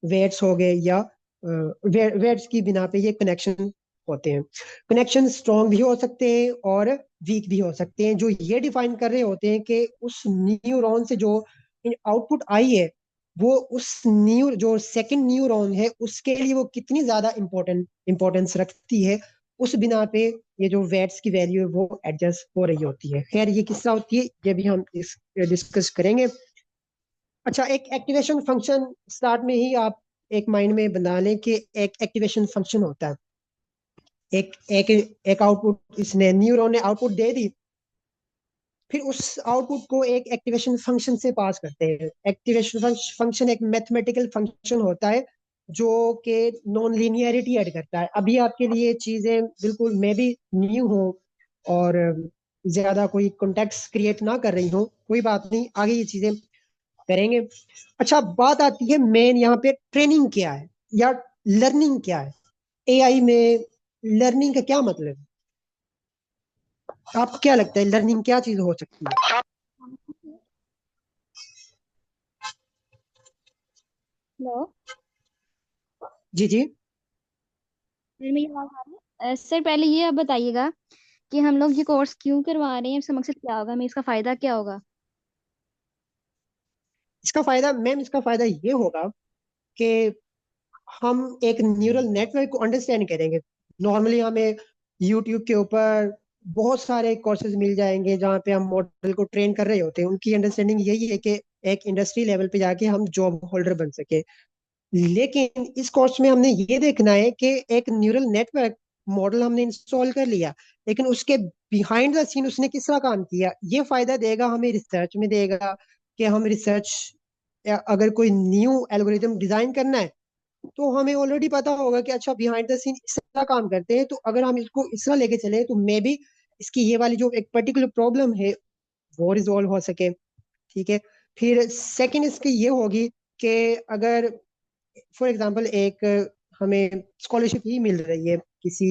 वेट्स हो गए या वेट्स की बिना पे ये कनेक्शन होते हैं। कनेक्शन स्ट्रॉन्ग भी हो सकते हैं और वीक भी हो सकते हैं, जो ये डिफाइन कर रहे होते हैं कि उस न्यूरॉन से जो आउटपुट आई है, वो उस जो सेकंड न्यूरॉन है उसके लिए वो कितनी ज्यादा इंपॉर्टेंस रखती है। उस बिना पे ये जो वेट्स की वैल्यू है वो एडजस्ट हो रही होती है। खैर ये किस तरह होती है ये भी हम डिस्कस करेंगे। अच्छा, एक एक्टिवेशन फंक्शन स्टार्ट में ही आप एक माइंड में बना लें कि एक एक्टिवेशन फंक्शन होता है। एक एक एक आउटपुट, इसने न्यूरॉन ने आउटपुट दे दी, फिर उस आउटपुट को एक एक्टिवेशन फंक्शन से पास करते हैं। एक्टिवेशन फंक्शन एक मैथमेटिकल फंक्शन होता है जो कि नॉन लीनियरिटी ऐड करता है। अभी आपके लिए चीजें बिल्कुल मे बी न्यू हो और ज्यादा कोई कॉन्टेक्स्ट क्रिएट ना कर रही हो, कोई बात नहीं, आगे ये चीजें करेंगे। अच्छा, बात आती है मेन यहाँ पे, ट्रेनिंग क्या है या लर्निंग क्या है। एआई में लर्निंग का क्या मतलब है? आपको क्या लगता है लर्निंग क्या चीज हो सकती है? हेलो। जी जी। मेरी मेरी आवाज आ रही है? सर पहले ये आप बताइएगा कि हम लोग ये कोर्स क्यों करवा रहे हैं, इसका मकसद क्या होगा, हमें इसका फायदा क्या होगा। इसका फायदा मैम, इसका फायदा ये होगा कि हम एक न्यूरल नेटवर्क को अंडरस्टैंड करेंगे। नॉर्मली हमें यूट्यूब के ऊपर बहुत सारे कोर्सेज मिल जाएंगे जहाँ पे हम मॉडल को ट्रेन कर रहे होते हैं। उनकी अंडरस्टैंडिंग यही है कि एक इंडस्ट्री लेवल पे जाके हम जॉब होल्डर बन सके। लेकिन इस कोर्स में हमने ये देखना है कि एक न्यूरल नेटवर्क मॉडल हमने इंस्टॉल कर लिया, लेकिन उसके बिहाइंड द सीन उसने किस तरह काम किया। ये फायदा देगा हमें रिसर्च में, देगा कि हम रिसर्च, अगर कोई न्यू एल्गोरिथम डिजाइन करना है तो हमें ऑलरेडी पता होगा कि अच्छा बिहाइंड द सीन इस तरह काम करते हैं। तो अगर हम इसको इस तरह लेके चले तो मे बी इसकी ये वाली जो एक पर्टिकुलर प्रॉब्लम है वो रिजॉल्व हो सके। ठीक है। फिर सेकंड इसकी ये होगी कि अगर फॉर एग्जांपल एक हमें स्कॉलरशिप ही मिल रही है किसी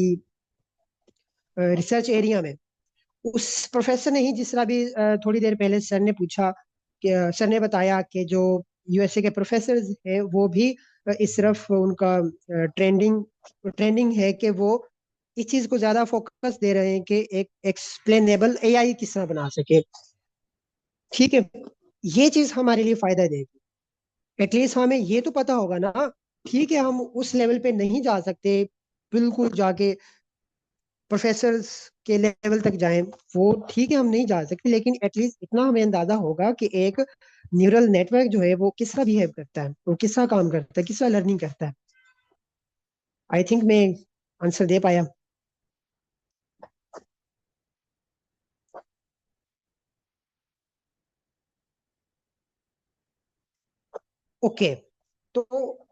रिसर्च एरिया में, उस प्रोफेसर ने ही, जिस तरह भी थोड़ी देर पहले सर ने पूछा कि सर ने बताया कि जो यूएसए के प्रोफेसर हैं वो भी इस तरफ उनका ट्रेंडिंग ट्रेंडिंग है कि वो इस चीज को ज्यादा फोकस दे रहे हैं कि एक एक्सप्लेनेबल एआई किस तरह बना सके। ठीक है। ये चीज हमारे लिए फायदा देगी। एटलीस्ट हमें ये तो पता होगा ना। ठीक है, हम उस लेवल पे नहीं जा सकते बिल्कुल जाके प्रोफेसर के लेवल तक जाएं, वो ठीक है हम नहीं जा सकते, लेकिन एटलीस्ट इतना हमें अंदाजा होगा कि एक न्यूरल नेटवर्क जो है वो किस तरह बिहेव करता है, वो किस तरह काम करता है, किस तरह लर्निंग करता है। आई थिंक मैं आंसर दे पाया। ओके। तो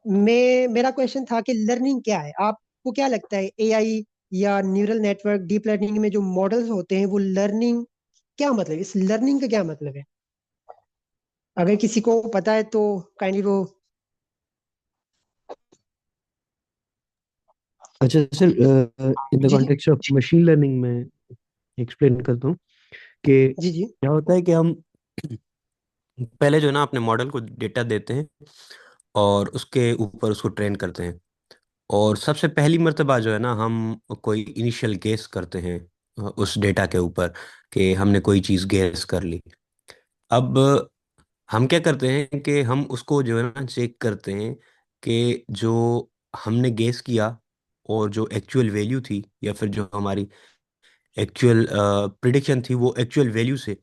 मेरा क्वेश्चन था कि लर्निंग क्या है, आपको क्या लगता है एआई या न्यूरल नेटवर्क डीप लर्निंग में जो मॉडल्स होते हैं वो लर्निंग क्या मतलब, इस लर्निंग का क्या मतलब है? अगर किसी को पता है तो काइंडली वो। अच्छा सर, इन द जी जी कॉन्टेक्स्ट ऑफ मशीन लर्निंग में एक्सप्लेन करता हूँ कि जी जी क्या होता है कि हम पहले जो है ना अपने मॉडल को डेटा देते हैं और उसके ऊपर उसको ट्रेन करते हैं। और सबसे पहली मर्तबा जो है ना हम कोई इनिशियल गेस करते हैं उस डेटा के ऊपर कि हमने कोई चीज़ गेस कर ली। अब हम क्या करते हैं कि हम उसको जो है ना चेक करते हैं कि जो हमने गेस किया और जो एक्चुअल वैल्यू थी या फिर जो हमारी एक्चुअल प्रिडिक्शन थी वो एक्चुअल वैल्यू से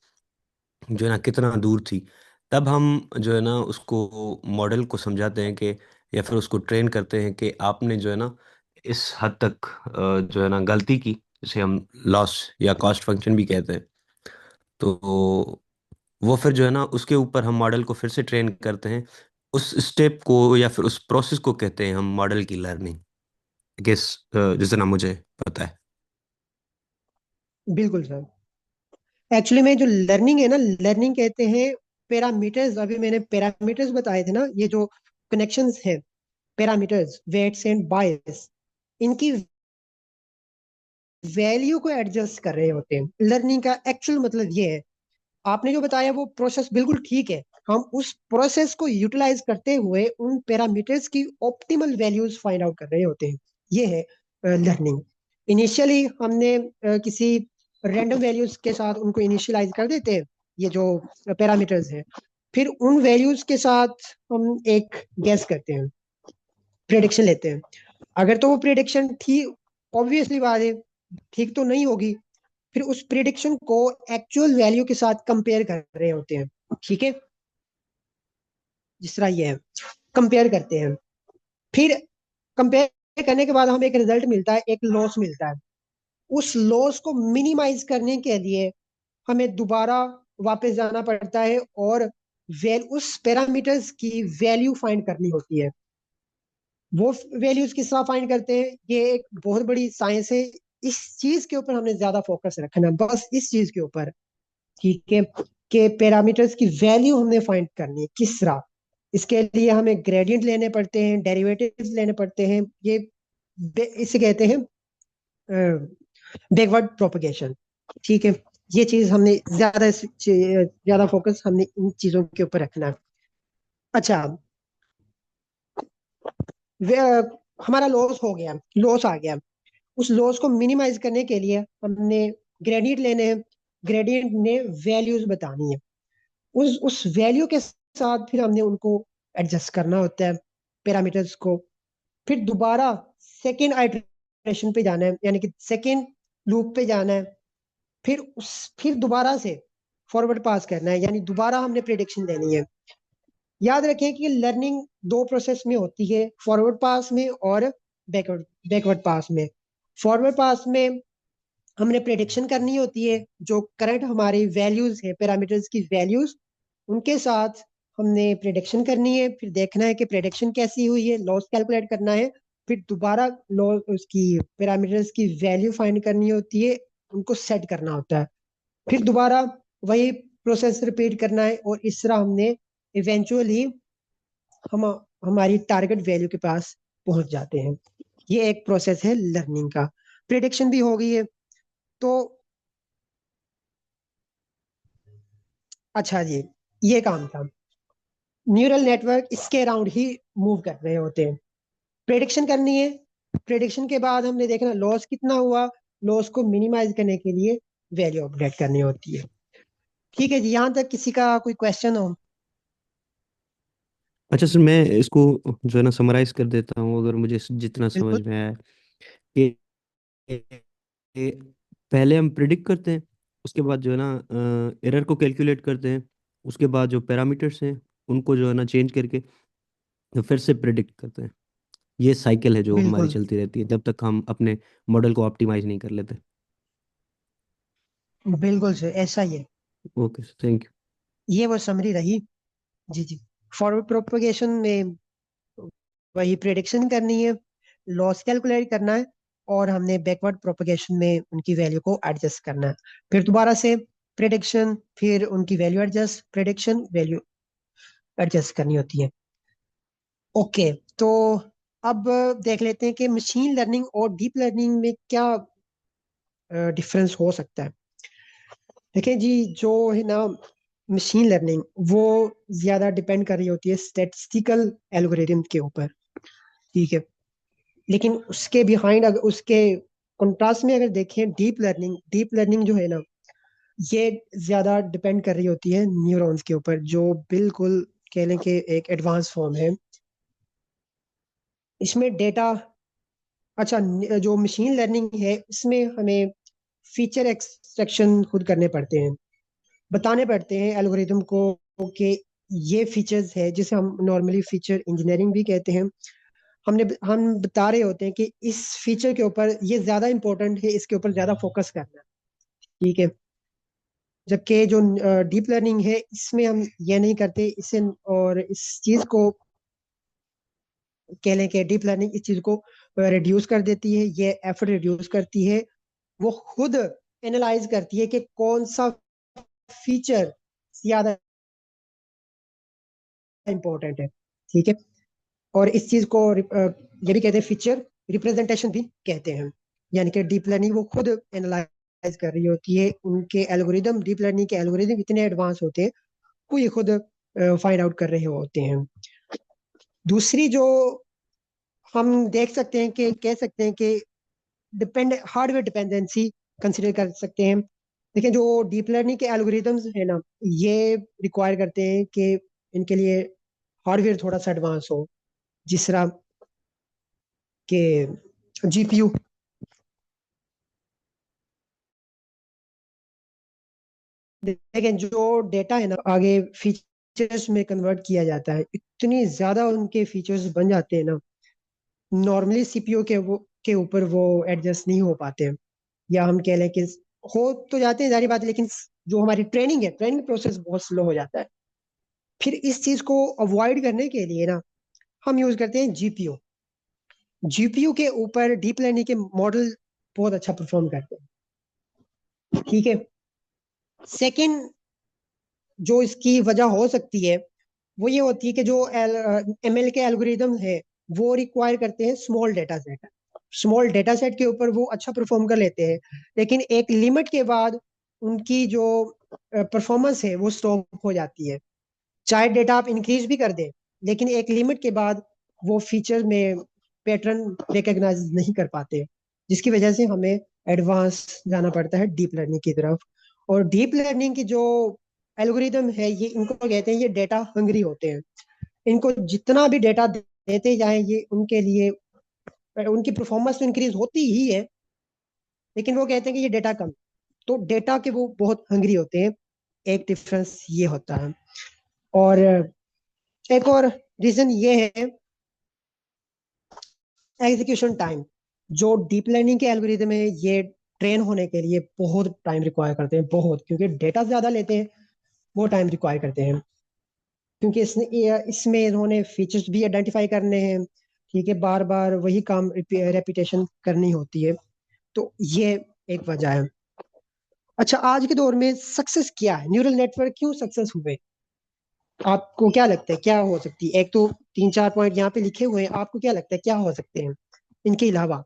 जो है ना कितना दूर थी। तब हम जो है ना उसको मॉडल को समझाते हैं कि या फिर उसको ट्रेन करते हैं कि आपने जो है ना इस हद तक जो है ना गलती की, जिसे हम लॉस या कॉस्ट फंक्शन भी कहते हैं। तो वो फिर जो है ना उसके ऊपर हम मॉडल को फिर से ट्रेन करते हैं। उस स्टेप को या फिर उस प्रोसेस को कहते हैं हम मॉडल की लर्निंग। गेस जितना मुझे पता है। बिल्कुल सर। एक्चुअली में जो लर्निंग है ना, लर्निंग कहते हैं पैरामीटर्स, अभी मैंने पैरामीटर्स बताए थे ना, ये जो कनेक्शंस है, पैरामीटर्स वेट्स एंड बायस, इनकी वैल्यू को एडजस्ट कर रहे होते हैं। लर्निंग का एक्चुअल मतलब ये है। आपने जो बताया वो प्रोसेस बिल्कुल ठीक है। हम उस प्रोसेस को यूटिलाइज करते हुए उन पैरामीटर्स की ऑप्टिमल वैल्यूज फाइंड आउट कर रहे होते हैं। ये है लर्निंग। इनिशियली हमने किसी रैंडम वैल्यूज के साथ उनको इनिशियलाइज कर देते हैं, ये जो पैरामीटर्स हैं। फिर उन वैल्यूज के साथ हम एक गैस करते हैं, प्रेडिक्शन लेते हैं। अगर तो वो प्रेडिक्शन ठीक, ऑब्वियसली बात है ठीक तो नहीं होगी। फिर उस प्रिडिक्शन को एक्चुअल वैल्यू के साथ कंपेयर कर रहे होते हैं। ठीक है, जिस तरह ये है, कंपेयर करते हैं। फिर कंपेयर करने के बाद हमें एक रिजल्ट मिलता है, एक लॉस मिलता है। उस लॉस को मिनिमाइज करने के लिए हमें दोबारा वापस जाना पड़ता है और उस पैरामीटर्स की वैल्यू फाइंड करनी होती है। वो वैल्यूज किस तरह फाइंड करते हैं, ये एक बहुत बड़ी साइंस है। इस चीज के ऊपर हमने ज्यादा फोकस रखना है, बस इस चीज के ऊपर। ठीक है, कि पैरामीटर्स की वैल्यू हमने फाइंड करनी है किस तरह। इसके लिए हमें ग्रेडियंट लेने पड़ते हैं, डेरिवेटिव्स लेने पड़ते हैं। ये इसे कहते हैं बैकवर्ड प्रोपगेशन। ठीक है, ये चीज हमने ज्यादा फोकस हमने इन चीजों के ऊपर रखना है। अच्छा, हमारा लॉस हो गया, लॉस आ गया। उस लॉस को मिनिमाइज करने के लिए हमने ग्रेडियंट लेने हैं। ग्रेडियंट ने वैल्यूज बतानी है, उस वैल्यू के साथ फिर हमने उनको एडजस्ट करना होता है पैरामीटर्स को। फिर दोबारा सेकेंड आइटरेशन पे जाना है, यानी कि सेकेंड लूप पे जाना है। फिर दोबारा से फॉरवर्ड पास करना है, यानी दोबारा हमने प्रिडिक्शन देनी है। याद रखें कि लर्निंग दो प्रोसेस में होती है, फॉरवर्ड पास में और बैकवर्ड बैकवर्ड पास में। फॉरवर्ड पास में हमने प्रेडिक्शन करनी होती है, जो करंट हमारी वैल्यूज है, पैरामीटर्स की वैल्यूज, उनके साथ हमने प्रेडिक्शन करनी है। फिर देखना है कि प्रेडिक्शन कैसी हुई है, लॉस कैलकुलेट करना है। फिर दोबारा लॉस उसकी पैरामीटर्स की वैल्यू फाइंड करनी होती है उनको सेट करना होता है, फिर दोबारा वही प्रोसेस रिपीट करना है, और इस तरह हमने इवेंचुअली हम हमारी टारगेट वैल्यू के पास पहुंच जाते हैं। ये एक प्रोसेस है लर्निंग का। प्रिडिक्शन भी हो गई है। तो अच्छा जी, ये काम था। न्यूरल नेटवर्क इसके अराउंड ही मूव कर रहे होते हैं। प्रेडिक्शन करनी है, प्रेडिक्शन के बाद हमने देखना लॉस कितना हुआ, लॉस को मिनिमाइज करने के लिए वैल्यू अपडेट करनी होती है। ठीक है जी, यहाँ तक किसी का कोई क्वेश्चन हो? अच्छा सर, मैं इसको जो है ना समराइज कर देता हूँ, अगर मुझे जितना समझ बिल्कुल। में आया है कि कि पहले हम प्रिडिक्ट करते हैं, उसके बाद जो है ना एरर को कैलकुलेट करते हैं, उसके बाद जो पैरामीटर्स हैं उनको जो है ना चेंज करके तो फिर से प्रिडिक्ट करते हैं। ये साइकिल है जो हमारी बिल्कुल चलती रहती है जब तक हम अपने मॉडल को ऑप्टिमाइज नहीं कर लेते। बिल्कुल सर, ऐसा ही है। Okay sir, thank you. ये वो समरी रही। जी जी। फॉरवर्ड प्रोपगेशन में वही प्रेडिक्शन करनी है, लॉस कैलकुलेट करना है, और हमने बैकवर्ड प्रोपगेशन में उनकी वैल्यू को एडजस्ट करना है। फिर दोबारा से प्रेडिक्शन, फिर उनकी value adjust, prediction, value adjust करनी होती है। ओके, तो अब देख लेते हैं कि मशीन लर्निंग और डीप लर्निंग में क्या डिफरेंस हो सकता है। देखिए जी, जो है ना मशीन लर्निंग, वो ज्यादा डिपेंड कर रही होती है स्टैटिस्टिकल एल्गोरिदम के ऊपर। ठीक है। लेकिन उसके बिहाइंड, अगर उसके कंट्रास्ट में अगर देखें डीप लर्निंग जो है ना, ये ज्यादा डिपेंड कर रही होती है न्यूरॉन्स के ऊपर, जो बिल्कुल कह लें कि एक एडवांस फॉर्म है। इसमें डेटा, अच्छा, जो मशीन लर्निंग है इसमें हमें फीचर एक्सट्रैक्शन खुद करने पड़ते हैं, बताने पड़ते हैं एल्गोरिदम को कि ये फीचर्स है, जिसे हम नॉर्मली फीचर इंजीनियरिंग भी कहते हैं। हम बता रहे होते हैं कि इस फीचर के ऊपर ये ज्यादा इंपॉर्टेंट है, इसके ऊपर ज्यादा फोकस करना है। ठीक है। जबकि जो डीप लर्निंग है, इसमें हम ये नहीं करते इसे, और इस चीज को कह लें कि डीप लर्निंग इस चीज को रिड्यूस कर देती है, ये एफर्ट रिड्यूस करती है। वो खुद एनालाइज करती है कि कौन सा फीचर ज्यादा इंपॉर्टेंट है। ठीक है। और इस चीज को ये भी कहते हैं फीचर रिप्रेजेंटेशन भी कहते हैं। यानी कि डीप लर्निंग वो खुद एनालाइज कर रही होती है, उनके एल्गोरिदम, डीप लर्निंग के एल्गोरिदम इतने एडवांस होते हैं, वो ये खुद फाइंड आउट कर रहे होते हैं। दूसरी जो हम देख सकते हैं कि कह सकते हैं कि हार्डवेयर डिपेंडेंसी कंसिडर कर सकते हैं। देखिए, जो डीप लर्निंग के एल्गोरिदम्स है ना, ये रिक्वायर करते हैं कि इनके लिए हार्डवेयर थोड़ा सा एडवांस हो, जिस तरह के जीपीयू। लेकिन जो डेटा है ना, आगे फीचर्स में कन्वर्ट किया जाता है, इतनी ज्यादा उनके फीचर्स बन जाते हैं ना, नॉर्मली सीपीयू के ऊपर वो एडजस्ट नहीं हो पाते हैं। या हम कह लें कि हो तो जाते हैं, जारी बात है, लेकिन जो हमारी ट्रेनिंग है, ट्रेनिंग प्रोसेस बहुत स्लो हो जाता है। फिर इस चीज को अवॉइड करने के लिए ना, हम यूज करते हैं जीपीयू। जीपीयू के ऊपर डीप लर्निंग के मॉडल बहुत अच्छा परफॉर्म करते हैं। ठीक है। सेकंड, जो इसकी वजह हो सकती है, वो ये होती है कि जो एमएल के एल्गोरिदम है, वो रिक्वायर करते हैं small data set. Small data set के ऊपर वो अच्छा परफॉर्म कर लेते हैं, लेकिन एक लिमिट के बाद उनकी जो परफॉर्मेंस है वो स्टॉप हो जाती है। चाहे डेटा आप इंक्रीज भी कर दें, लेकिन एक लिमिट के बाद वो फीचर में पैटर्न रिकग्नाइज नहीं कर पाते, जिसकी वजह से हमें एडवांस जाना पड़ता है डीप लर्निंग की तरफ। और डीप लर्निंग की जो एल्गोरिदम है, ये इनको कहते हैं, ये डेटा हंग्री होते हैं। इनको जितना भी डेटा देते जाएं, ये उनके लिए उनकी परफॉर्मेंस तो इंक्रीज होती ही है, लेकिन वो कहते हैं कि ये डेटा कम, तो डेटा के वो बहुत हंग्री होते हैं। एक डिफरेंस ये होता है। और एक और रीजन ये है एग्जीक्यूशन टाइम। जो डीप लर्निंग के एल्गोरिदम है, ये ट्रेन होने के लिए बहुत टाइम रिक्वायर करते हैं, बहुत, क्योंकि डेटा ज्यादा लेते हैं, वो टाइम रिक्वायर करते हैं। क्योंकि इसमें इन्होंने फीचर्स भी आइडेंटिफाई करने हैं। ठीक है, बार बार वही काम रेपिटेशन करनी होती है, तो ये एक वजह है। अच्छा, आज के दौर में सक्सेस क्या है, न्यूरल नेटवर्क क्यों सक्सेस हुए? आपको क्या लगता है क्या हो सकती है? एक तो 3-4 पॉइंट यहाँ पे लिखे हुए हैं, आपको क्या लगता है क्या हो सकते हैं इनके अलावा?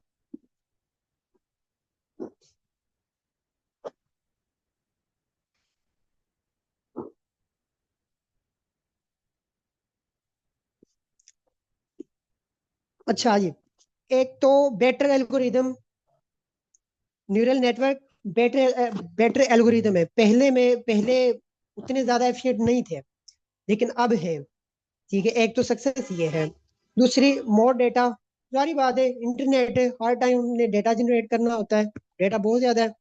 अच्छा जी, एक तो better algorithm, neural network better algorithm है। पहले उतने ज्यादा एफिशिएंट नहीं थे, लेकिन अब है। ठीक है, एक तो सक्सेस ये है। दूसरी, मोर डेटा। सारी बात है, इंटरनेट है, हर टाइम हमने डेटा जनरेट करना होता है, डेटा बहुत ज्यादा है।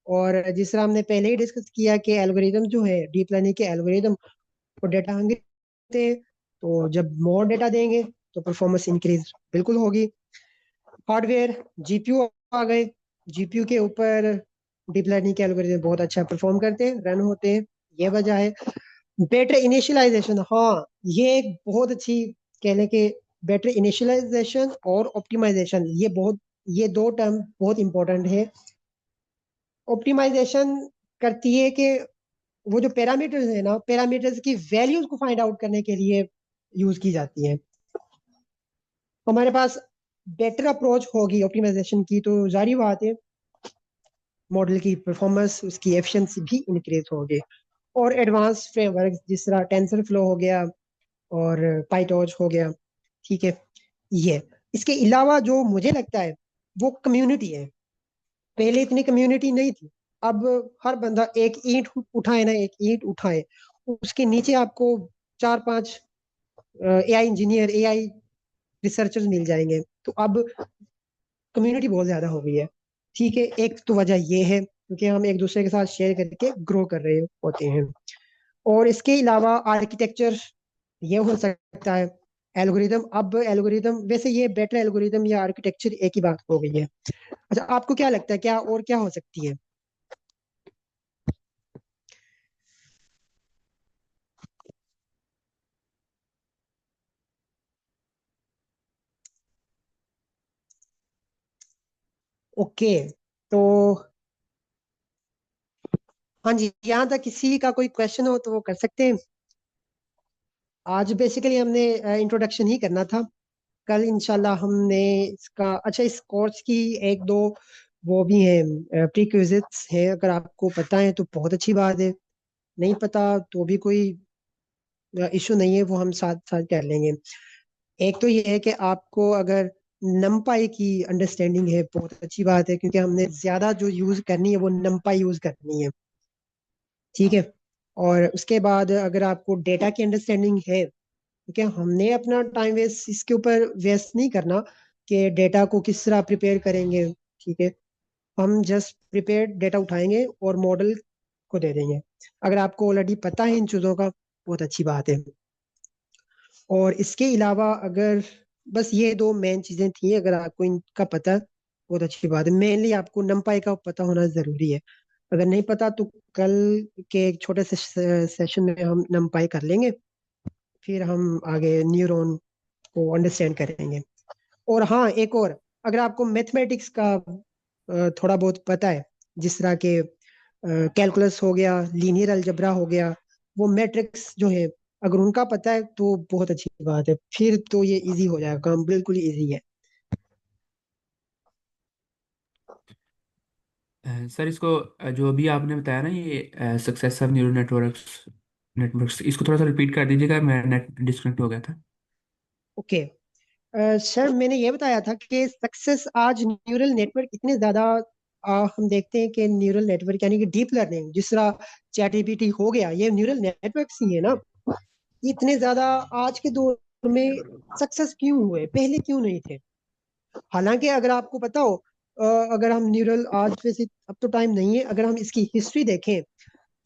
और जिस तरह हमने पहले ही डिस्कस किया कि एल्गोरिदम जो है, डीप लर्निंग के एल्गोरिदम, वो डेटा हंग्री होते हैं। तो जब मोर डेटा देंगे तो परफॉर्मेंस इंक्रीज बिल्कुल होगी। हार्डवेयर, जीपीयू आ गए, जीपीयू के ऊपर डीप लर्निंग के एल्गोरिदम बहुत अच्छा परफॉर्म करते हैं, रन होते हैं। ये वजह है। बेटर इनिशियलाइजेशन, हाँ, ये एक बहुत अच्छी, कह लें कि बेटर इनिशियलाइजेशन और ऑप्टिमाइजेशन, ये दो टर्म बहुत इंपॉर्टेंट है। ऑप्टिमाइजेशन करती है कि वो जो पैरामीटर्स है ना, पैरामीटर्स की वैल्यूज को फाइंड आउट करने के लिए यूज की जाती है। हमारे पास बेटर अप्रोच होगी ऑप्टिमाइजेशन की, तो जारी बात है मॉडल की परफॉर्मेंस, उसकी एफिशिएंसी भी इंक्रीज होगी। और एडवांस फ्रेमवर्क जिस तरह टेंसर फ्लो हो गया और पाइटॉर्च हो गया। ठीक है, ये इसके अलावा जो मुझे लगता है वो कम्युनिटी है। पहले इतनी कम्युनिटी नहीं थी। अब हर बंदा एक ईंट उठाए ना, एक ईंट उठाए, उसके नीचे आपको 4-5 एआई इंजीनियर, एआई रिसर्चर्स मिल जाएंगे। तो अब कम्युनिटी बहुत ज्यादा हो गई है। ठीक है, एक तो वजह ये है क्योंकि हम एक दूसरे के साथ शेयर करके ग्रो कर रहे होते हैं। और इसके अलावा आर्किटेक्चर ये हो सकता है। एल्गोरिदम, अब एल्गोरिदम वैसे ये बेटर एल्गोरिदम या आर्किटेक्चर एक ही बात हो गई है। अच्छा, आपको क्या लगता है क्या और क्या हो सकती है? ओके, तो हाँ जी, यहाँ तक किसी का कोई क्वेश्चन हो तो वो कर सकते हैं। आज बेसिकली हमने इंट्रोडक्शन ही करना था। कल इंशाल्लाह हमने इसका, अच्छा, इस कोर्स की एक दो वो भी हैं, प्री क्विज़िट्स हैं। अगर आपको पता है तो बहुत अच्छी बात है, नहीं पता तो भी कोई इशू नहीं है, वो हम साथ साथ कर लेंगे। एक तो ये है कि आपको अगर नमपाई की अंडरस्टैंडिंग है, बहुत अच्छी बात है, क्योंकि हमने ज्यादा जो यूज करनी है वो नमपाई यूज करनी है। ठीक है, और उसके बाद अगर आपको डेटा की अंडरस्टैंडिंग है, ठीक है, हमने अपना टाइम वेस्ट इसके ऊपर वेस्ट नहीं करना कि डेटा को किस तरह प्रिपेयर करेंगे। ठीक है, हम जस्ट प्रिपेयर डेटा उठाएंगे और मॉडल को दे देंगे। अगर आपको ऑलरेडी पता है इन चीज़ों का, बहुत अच्छी बात है। और इसके अलावा अगर बस ये दो मेन चीज़ें थी, अगर आपको इनका पता है बहुत अच्छी बात है। मेनली आपको नमपाई का पता होना ज़रूरी है। अगर नहीं पता तो कल के एक छोटे से सेशन में हम नमपाई कर लेंगे, फिर हम आगे न्यूरॉन को अंडरस्टैंड करेंगे। और हाँ, एक और, अगर आपको मैथमेटिक्स का थोड़ा बहुत पता है, जिस तरह के कैलकुलस हो गया, लीनियर अलजेब्रा हो गया, वो मैट्रिक्स जो है, अगर उनका पता है तो बहुत अच्छी बात है, फिर तो ये इजी हो जाएगा, काम बिल्कुल इजी है। सर इसको जो अभी आपने बताया ना, ये success of neural networks networks, इसको थोड़ा सा रिपीट कर दीजिएगा, मैं नेट डिस्कनेक्ट हो गया था। ओके, सर मैंने ये बताया था कि सक्सेस आज न्यूरल नेटवर्क इतने ज्यादा, हम देखते हैं कि न्यूरल नेटवर्क यानी कि डीप लर्निंग, जिस तरह चैट हो गया, ये न्यूरल नेटवर्क ही है ना। ये इतने ज्यादा आज के दौर में सक्सेस क्यों हुए, पहले क्यों नहीं थे? हालांकि अगर आपको पता हो, अगर हम न्यूरल, आज वैसे अब तो टाइम नहीं है, अगर हम इसकी हिस्ट्री देखें,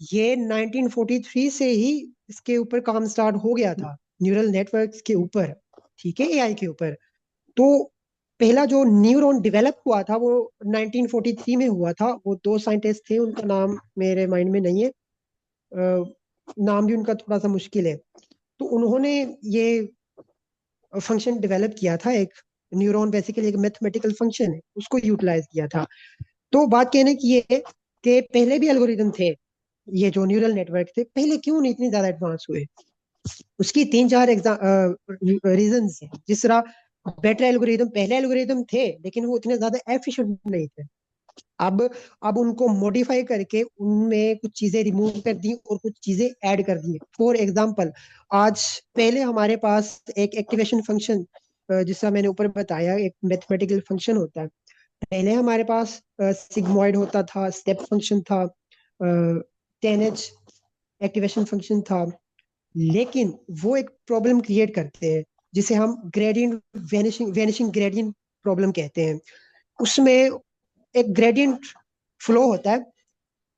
ये 1943 से ही इसके ऊपर काम स्टार्ट हो गया था, न्यूरल नेटवर्क्स के ऊपर। ठीक है, एआई के ऊपर। तो पहला जो न्यूरॉन डेवलप हुआ था वो 1943 में हुआ था। वो दो साइंटिस्ट थे, उनका नाम मेरे माइंड में नहीं है, नाम भी उनका थोड़ा सा मुश्किल है। तो उन्होंने ये फंक्शन डेवलप किया था, एक न्यूरॉन बेसिकली एक मैथमेटिकल फंक्शन है, उसको यूटिलाइज किया था। तो बात कहने की ये है कि पहले भी एल्गोरिदम थे, ये जो न्यूरल नेटवर्क थे पहले क्यों नहीं इतनी ज्यादा एडवांस हुए। उसकी तीन चार रीजन हैं। जिस तरह बेटर एल्गोरिदम, पहले एल्गोरिदम थे लेकिन वो इतने ज्यादा एफिशिएंट नहीं थे। अब अब उनको मॉडिफाई करके उनमें कुछ चीजें रिमूव कर दी और कुछ चीजें ऐड कर दी। फॉर एग्जांपल, आज पहले हमारे पास एक एक्टिवेशन फंक्शन, जिसका मैंने ऊपर बताया, एक मैथमेटिकल फंक्शन होता है। पहले हमारे पास सिग्मॉइड होता था, स्टेप फंक्शन था, 10H एक्टिवेशन फंक्शन था। लेकिन वो एक प्रॉब्लम क्रिएट करते हैं जिसे हम gradient vanishing vanishing gradient problem कहते हैं। उसमें एक ग्रेडियंट फ्लो होता है,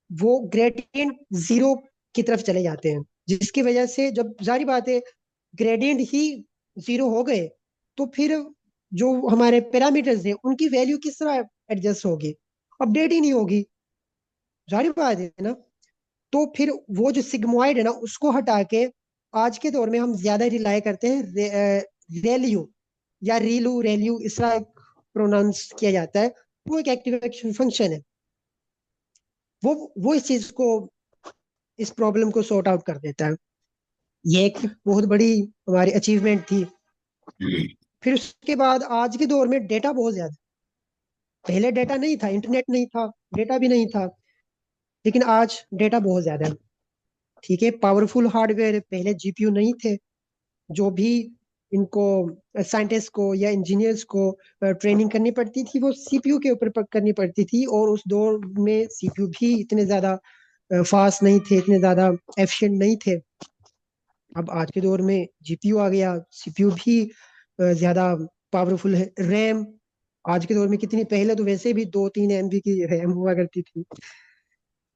वो ग्रेडियंट जीरो की तरफ चले जाते हैं, जिसकी वजह से जब जारी बात है ग्रेडियंट ही जीरो हो गए तो फिर जो हमारे पैरामीटर्स हैं उनकी वैल्यू किस तरह एडजस्ट होगी, अपडेट ही नहीं होगी। जारी बात है ना। तो फिर वो जो सिग्मॉइड है ना उसको हटा के आज के दौर में हम ज्यादा रिलाय करते हैं रेल्यू या रीलू, रेल्यू इस तरह प्रोनाउंस किया जाता है। वो एक एक्टिवेशन फंक्शन है। वो इस चीज को, इस प्रॉब्लम को सॉर्ट आउट कर देता है। ये एक बहुत बड़ी हमारी अचीवमेंट थी। फिर उसके बाद आज के दौर में डेटा बहुत ज्यादा, पहले डेटा नहीं था, इंटरनेट नहीं था, डेटा भी नहीं था, लेकिन आज डेटा बहुत ज्यादा है। ठीक है, पावरफुल हार्डवेयर, पहले जीपीयू नहीं थे। जो भी इनको साइंटिस्ट को या इंजीनियर्स को ट्रेनिंग करनी पड़ती थी वो सीपीयू के ऊपर करनी पड़ती थी, और उस दौर में सीपीयू भी इतने ज्यादा फास्ट नहीं थे, इतने ज्यादा एफिशिएंट नहीं थे। अब आज के दौर में जीपीयू आ गया, सीपीयू भी ज्यादा पावरफुल है। रैम आज के दौर में कितनी, पहले तो वैसे भी 2-3 MB की रैम हुआ करती थी।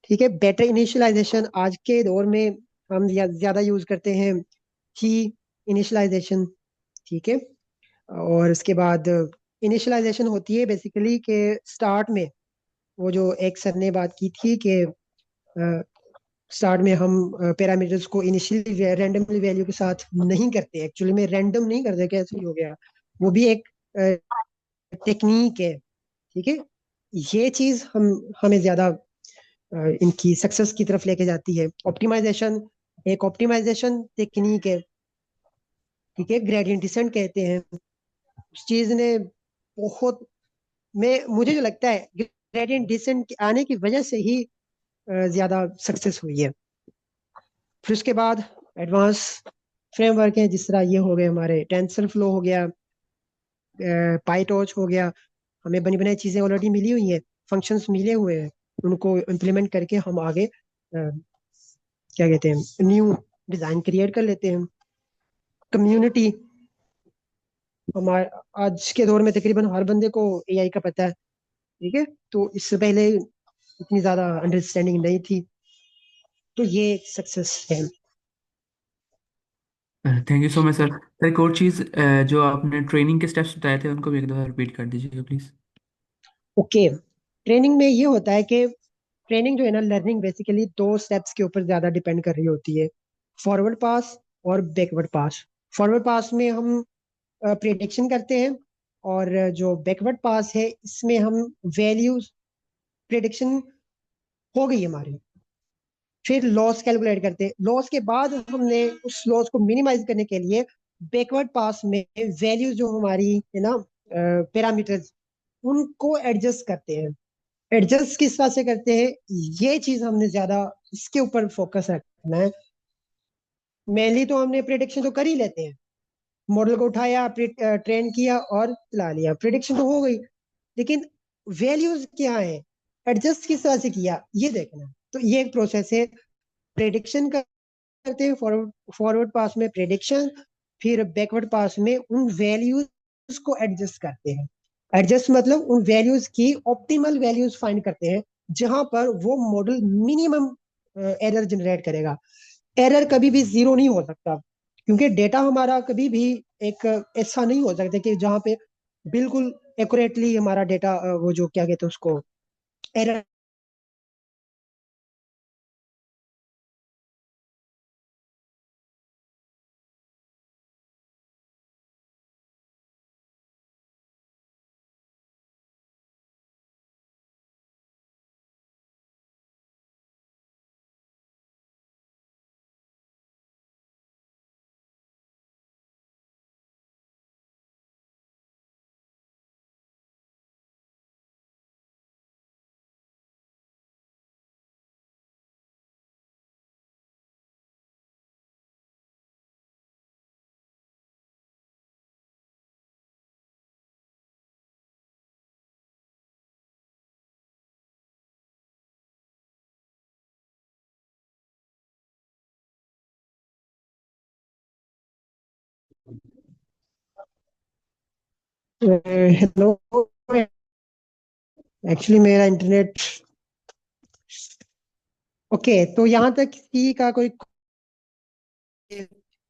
ठीक है, बेटर इनिशियलाइजेशन आज के दौर में हम ज्यादा यूज करते हैं की इनिशियलाइजेशन। ठीक है, और उसके बाद इनिशियलाइजेशन होती है बेसिकली के स्टार्ट में, वो जो एक सर ने बात की थी कि स्टार्ट में हम पैरामीटर्स को इनिशियली रैंडमली वैल्यू के साथ नहीं करते, एक्चुअली में रैंडम नहीं करते, कैसे हो गया, वो भी एक टेक्निक है। ठीक है, ये चीज हम हमें ज्यादा इनकी सक्सेस की तरफ लेके जाती है। ऑप्टिमाइजेशन एक ऑप्टिमाइजेशन टेक्निक है। ठीक है, ग्रेडियंट डिसेंट कहते हैं। उस चीज ने बहुत, मैं मुझे जो लगता है ग्रेडियंट डिसेंट आने की वजह से ही ज्यादा सक्सेस हुई है। फिर उसके बाद एडवांस फ्रेमवर्क है, जिस तरह ये हो गए हमारे टेंसर फ्लो हो गया, पाईटॉर्च हो गया। हमें बनी बनाई चीजें ऑलरेडी मिली हुई हैं, फंक्शंस मिले हुए हैं, उनको इम्प्लीमेंट करके हम आगे क्या कहते हैं, न्यू डिजाइन क्रिएट कर लेते हैं। कम्युनिटी, हमारे आज के दौर में तकरीबन हर बंदे को एआई का पता है। ठीक है, तो इससे पहले इतनी ज्यादा अंडरस्टैंडिंग नहीं थी, तो ये सक्सेस है। Thank you so much sir. Sir एक और चीज़, जो आपने ट्रेनिंग के स्टेप्स बताए थे उनको भी एक दफ़ा रिपीट कर दीजिएगा प्लीज़। ओके, ट्रेनिंग में ये होता है कि ट्रेनिंग जो है ना, लर्निंग बेसिकली 2 स्टेप्स के ऊपर ज्यादा डिपेंड कर रही होती है, फॉरवर्ड पास और बैकवर्ड पास। फॉरवर्ड पास में हम प्रिडिक्शन करते हैं, और जो बैकवर्ड पास है इसमें हम वैल्यूज, प्रिडिक्शन हो गई हमारी, फिर लॉस कैलकुलेट करते हैं। लॉस के बाद हमने उस लॉस को मिनिमाइज करने के लिए बैकवर्ड पास में वैल्यूज जो हमारी है ना, पैरामीटर्स, उनको एडजस्ट करते हैं। एडजस्ट किस तरह से करते हैं, ये चीज हमने ज्यादा इसके ऊपर फोकस रखना है। मेनली तो हमने प्रिडिक्शन तो कर ही लेते हैं, मॉडल को उठाया, ट्रेन किया और चला लिया, प्रिडिक्शन तो हो गई, लेकिन वैल्यूज क्या है, एडजस्ट किस तरह से किया, ये देखना है। तो ये एक प्रोसेस है। प्रिडिक्शन करते हैं फॉरवर्ड फॉरवर्ड पास में प्रिडिक्शन, फिर बैकवर्ड पास में उन वैल्यूज को एडजस्ट करते हैं। एडजस्ट मतलब उन वैल्यूज की ऑप्टिमल वैल्यूज फाइंड करते हैं, जहां पर वो मॉडल मिनिमम एरर जनरेट करेगा। एरर कभी भी जीरो नहीं हो सकता, क्योंकि डेटा हमारा कभी भी एक ऐसा नहीं हो सकता कि जहाँ पे बिल्कुल एक्यूरेटली हमारा डेटा, वो जो क्या कहते हैं उसको, एरर हेलो। एक्चुअली मेरा इंटरनेट। ओके, तो यहाँ तक सी का कोई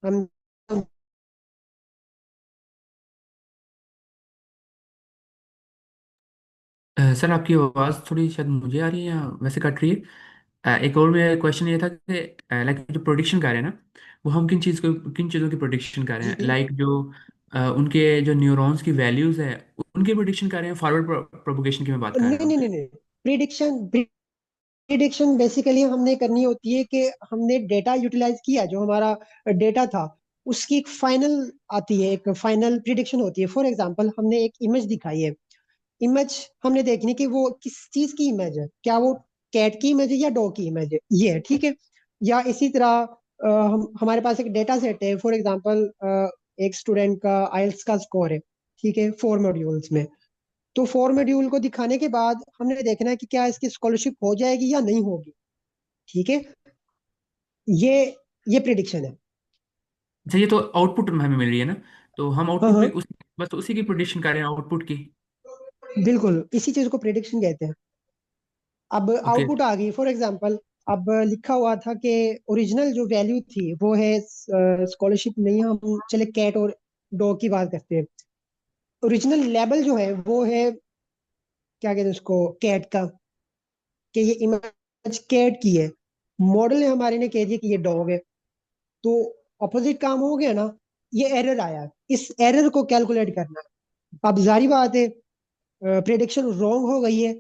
हम सर आपकी आवाज़ थोड़ी शायद मुझे आ रही है या वैसे कट रही है। एक और मेरा क्वेश्चन ये था कि लाइक जो प्रोडिक्शन कर रहे हैं ना, वो हम किन चीज़ों की प्रोडिक्शन कर रहे जी हैं, जी। लाइक जो उनके जो न्यूरॉन्स की वैल्यूज़ है उनकी प्रोडिक्शन कर रहे हैं, फॉरवर्ड प्रोपोगेशन की मैं बात कर नहीं रहा हूँ। नहीं नहीं नहीं, प्रिडिक्शन प्रिडिक्शन बेसिकली हमने करनी होती है कि हमने डेटा यूटिलाइज किया, जो हमारा डेटा था उसकी एक फाइनल आती है, एक फाइनल प्रिडिक्शन होती है। फॉर एग्जांपल, हमने एक इमेज दिखाई है। इमेज हमने देखनी कि वो किस चीज की इमेज है, क्या वो कैट की इमेज है या डॉग की इमेज है, ये है, ठीक है। या इसी तरह हमारे पास एक डेटा सेट है। फॉर एग्जांपल, एक स्टूडेंट का आइल्स का स्कोर है, ठीक है, 4 मॉड्यूल्स में। तो 4 मॉड्यूल को दिखाने के बाद हमने देखना है कि क्या इसकी स्कॉलरशिप हो जाएगी या नहीं होगी, ठीक है। ये ये प्रिडिक्शन है। अच्छा, ये तो आउटपुट हमें मिल रही है ना, तो हम हाँ आउटपुट हाँ, भी बस उसी की प्रोडिक्शन कर रहे हैं, आउटपुट की। बिल्कुल इसी चीज को प्रिडिक्शन कहते हैं। अब ओके। आउटपुट आ गई। फॉर एग्जांपल, अब लिखा हुआ था कि ओरिजिनल जो वैल्यू थी वो है स्कॉलरशिप नहीं, हम चले कैट और डॉग की बात करते हैं। ओरिजिनल लेबल जो है वो है, क्या कहते हैं उसको, कैट का, कि ये इमेज कैट की है। मॉडल ने हमारे ने कह दिया कि ये डॉग है। तो अपोजिट काम हो गया ना, ये एरर आया। इस एरर को कैलकुलेट करना है। अब जारी बात है, प्रेडिक्शन रॉन्ग हो गई है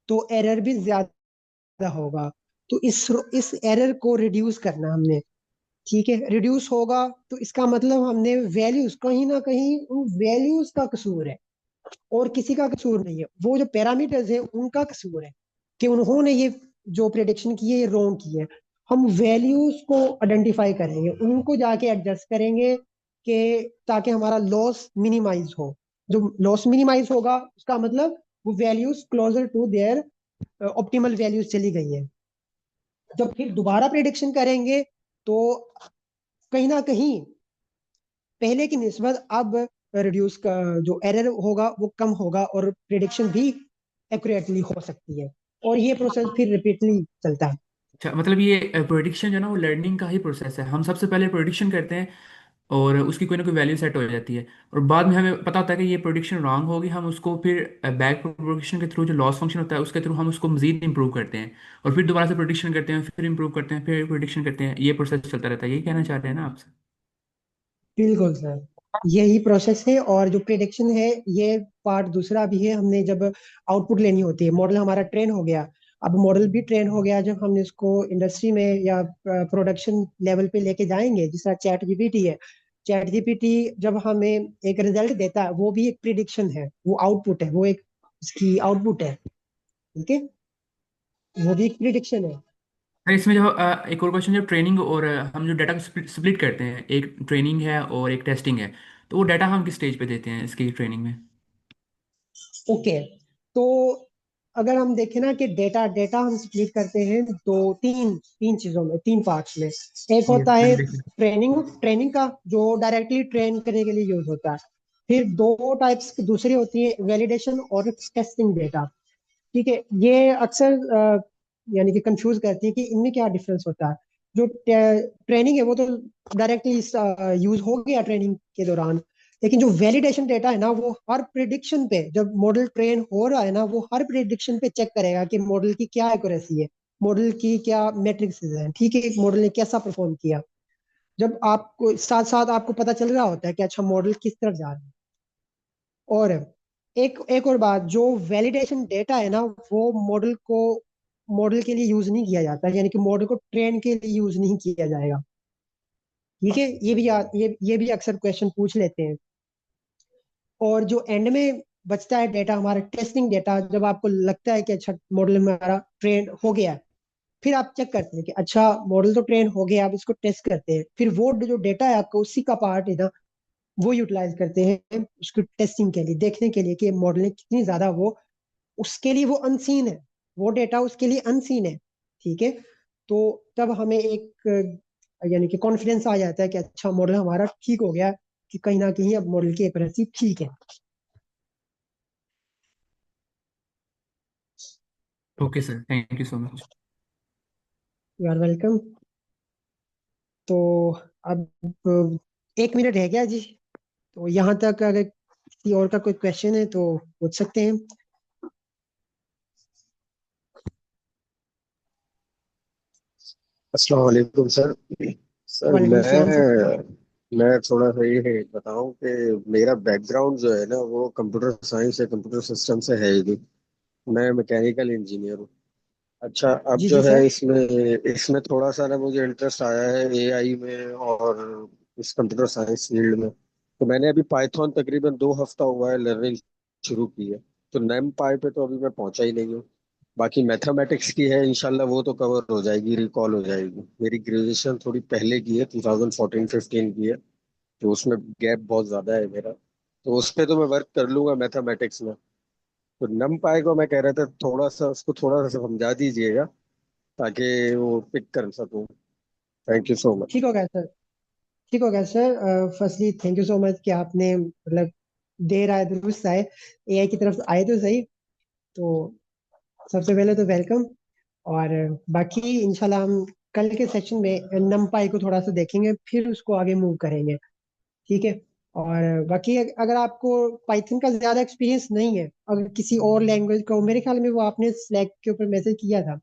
तो एरर भी ज्यादा होगा। तो इस एरर को रिड्यूस करना हमने, ठीक है। रिड्यूस होगा तो इसका मतलब हमने वैल्यूज, कहीं ना कहीं उन वैल्यूज का कसूर है और किसी का कसूर नहीं है। वो जो पैरामीटर्स है उनका कसूर है कि उन्होंने ये जो प्रेडिक्शन की है ये रॉन्ग की है। हम वैल्यूज को आइडेंटिफाई करेंगे, उनको जाके एडजस्ट करेंगे कि ताकि हमारा लॉस मिनिमाइज हो। जो लॉस मिनिमाइज होगा उसका मतलब वो values closer to their optimal values चली गई है। जब फिर दोबारा प्रेडिक्शन करेंगे तो कहीं ना कहीं पहले की निस्बत अब रिड्यूस का जो एरर होगा वो कम होगा और प्रेडिक्शन भी एक्यूरेटली हो सकती है। और ये प्रोसेस फिर रिपीटली चलता है। अच्छा, मतलब ये प्रोडिक्शन जो है ना वो लर्निंग का ही प्रोसेस है। हम सबसे पहले प्रोडिक्शन करते हैं और उसकी कोई ना कोई वैल्यू सेट हो जाती है, और बाद में हमें पता होता है कि ये प्रोडिक्शन रॉन्ग होगी, हम उसको फिर बैक प्रोडिक्शन के थ्रू जो लॉस फंक्शन होता है उसके थ्रू हम उसको मजीद इंप्रूव करते हैं, और फिर दोबारा से प्रोडिक्शन करते हैं, फिर इंप्रूव करते हैं, फिर प्रोडिक्शन करते हैं। ये प्रोसेस चलता रहता है, यही कहना चाह रहे हैं ना आपसे? बिल्कुल सर, यही प्रोसेस है। और जो प्रिडिक्शन है ये पार्ट दूसरा भी है। हमने जब आउटपुट लेनी होती है, मॉडल हमारा ट्रेन हो गया। अब मॉडल भी ट्रेन हो गया, जब हमने इसको इंडस्ट्री में या प्रोडक्शन लेवल पे लेके जाएंगे, जिस तरह चैट जीपीटी है। चैट जीपीटी जब हमें एक रिजल्ट देता है वो भी एक प्रिडिक्शन है, वो आउटपुट है, वो एक उसकी आउटपुट है, ठीक है। वो भी एक प्रिडिक्शन है। अरे इसमें जो एक और क्वेश्चन, जो ट्रेनिंग और हम जो डाटा को स्प्लिट करते हैं, एक ट्रेनिंग है और एक टेस्टिंग है, तो वो डाटा हम किस स्टेज पे देते हैं इसकी ट्रेनिंग में? ओके, तो अगर हम देखें ना कि डेटा डेटा हम स्प्लिट करते हैं तो तीन तीन चीजों में, तीन पार्ट्स में। एक यस, होता है मैंने देखा। ट्रेनिंग ट्रेनिंग का, जो डायरेक्टली ट्रेन करने के लिए यूज होता है। फिर दो टाइप्स दूसरी होती है, वैलिडेशन और टेस्टिंग डेटा, ठीक है। ये अक्सर यानी कि कंफ्यूज करती है कि इनमें क्या डिफरेंस होता है। जो ट्रेनिंग है वो तो डायरेक्टली यूज हो गया ट्रेनिंग के दौरान। लेकिन जो वैलिडेशन डेटा है ना, वो हर प्रिडिक्शन पे, जब मॉडल ट्रेन हो रहा है ना, वो हर प्रिडिक्शन पे चेक करेगा कि मॉडल की क्या एक्यूरेसी है, मॉडल की क्या मैट्रिक्स हैं, ठीक है, मॉडल ने कैसा परफॉर्म किया। जब आपको साथ साथ आपको पता चल रहा होता है कि अच्छा मॉडल किस तरफ जा रहा है। और एक एक और बात, जो वैलिडेशन डेटा है ना, वो मॉडल के लिए यूज नहीं किया जाता, यानी कि मॉडल को ट्रेन के लिए यूज नहीं किया जाएगा, ठीक है। ये भी अक्सर क्वेश्चन पूछ लेते हैं। और जो एंड में बचता है डेटा, हमारा टेस्टिंग डेटा, जब आपको लगता है कि अच्छा मॉडल हमारा ट्रेन हो गया है, फिर आप चेक करते हैं कि अच्छा मॉडल तो ट्रेन हो गया, अब इसको टेस्ट करते हैं। फिर वो जो डेटा है आपका, उसी का पार्ट है ना, वो यूटिलाइज करते हैं उसको टेस्टिंग के लिए, देखने के लिए कि मॉडल ने कितनी ज्यादा वो, उसके लिए वो अनसीन है, वो डेटा उसके लिए अनसीन है, ठीक है। तो तब हमें एक यानी कि कॉन्फिडेंस आ जाता है कि अच्छा मॉडल हमारा ठीक हो गया, कि कहीं ना कहीं अब मॉडल की एक्यूरेसी ठीक है। Okay sir, thank you so much. You are welcome. तो अब 1 मिनट रह गया जी। तो यहाँ तक अगर किसी और का कोई क्वेश्चन है तो पूछ सकते हैं। अस्सलाम वालेकुम सर। सर वालेकुम सलाम सर। मैं थोड़ा सा ये बताऊं कि मेरा बैकग्राउंड जो है ना वो कंप्यूटर साइंस या कंप्यूटर सिस्टम से है ही नहीं। मैं मैकेनिकल इंजीनियर हूँ। अच्छा, अब जी जो जी है सर। इसमें इसमें थोड़ा सा ना मुझे इंटरेस्ट आया है एआई में और इस कंप्यूटर साइंस फील्ड में। तो मैंने अभी पाइथन तकरीबन 2 हफ्ता हुआ है लर्निंग शुरू की है। तो नम पाई पे तो अभी मैं पहुंचा ही नहीं हूँ। बाकी मैथमेटिक्स की है, इंशाल्लाह वो तो कवर हो जाएगी, रिकॉल हो जाएगी। मेरी ग्रेजुएशन थोड़ी पहले की है, 2014-15 की है। तो उसमें गैप बहुत ज्यादा है मेरा। तो उस पे तो मैं वर्क कर लूंगा मैथमेटिक्स में। तो नम पाई को मैं कह रहा था थोड़ा सा उसको थोड़ा सा समझा दीजिएगा ताकि वो पिक कर सकूं। Thank you so much. ठीक हो गया सर। ठीक हो गया sir. Firstly thank you so much कि आपने मतलब देर आए दुरुस्त आए, एआई की तरफ आए तो सही। तो सबसे पहले तो वेलकम। और बाकी इंशाल्लाह हम कल के सेशन में नमपाई को थोड़ा सा देखेंगे, फिर उसको आगे मूव करेंगे। ठीक है। और बाकी अगर आपको पाइथन का ज्यादा एक्सपीरियंस नहीं है, अगर किसी और लैंग्वेज का, मेरे ख्याल में वो आपने स्लैक के ऊपर मैसेज किया था,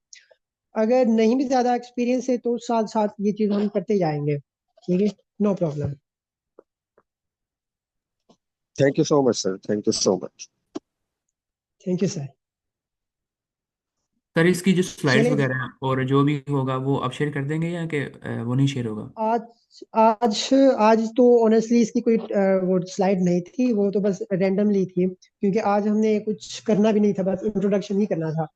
अगर नहीं भी ज्यादा एक्सपीरियंस है तो साथ साथ ये चीज हम करते जाएंगे। ठीक है। No problem. Thank you so much sir, thank you so much. Thank you sir. Sir इसकी जो स्लाइड्स चलिए जी। वगैरह हैं और जो भी होगा वो आप शेयर कर देंगे या कि वो नहीं शेयर होगा? आज आज आज तो ऑनेस्टली इसकी कोई वो स्लाइड नहीं थी, वो तो बस रेंडमली थी, क्योंकि आज हमने कुछ करना भी नहीं था, बस इंट्रोडक्शन ही करना था।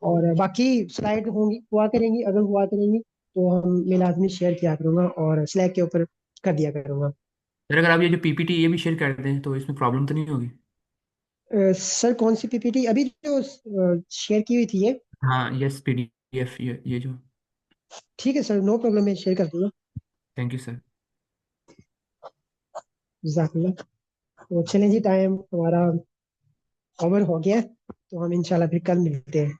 और बाकी स्लाइड होंगी, हुआ करेंगी, अगर हुआ करेंगी तो हम मैं लाजमी शेयर किया करूंगा और स्लैक के ऊपर कर दिया करूंगा। सर अगर आप ये जो पीपीटी ये भी शेयर कर दें तो इसमें प्रॉब्लम तो नहीं होगी? सर कौन सी पीपीटी अभी जो शेयर की हुई थी ये? हाँ, यस, पीडीएफ ये जो। ठीक है सर, नो प्रॉब्लम, मैं शेयर कर दूंगा। Thank you sir. जज़ाकल्लाह। तो चलें जी, टाइम हमारा ओवर हो गया है, तो हम इंशाल्लाह फिर कल मिलते हैं।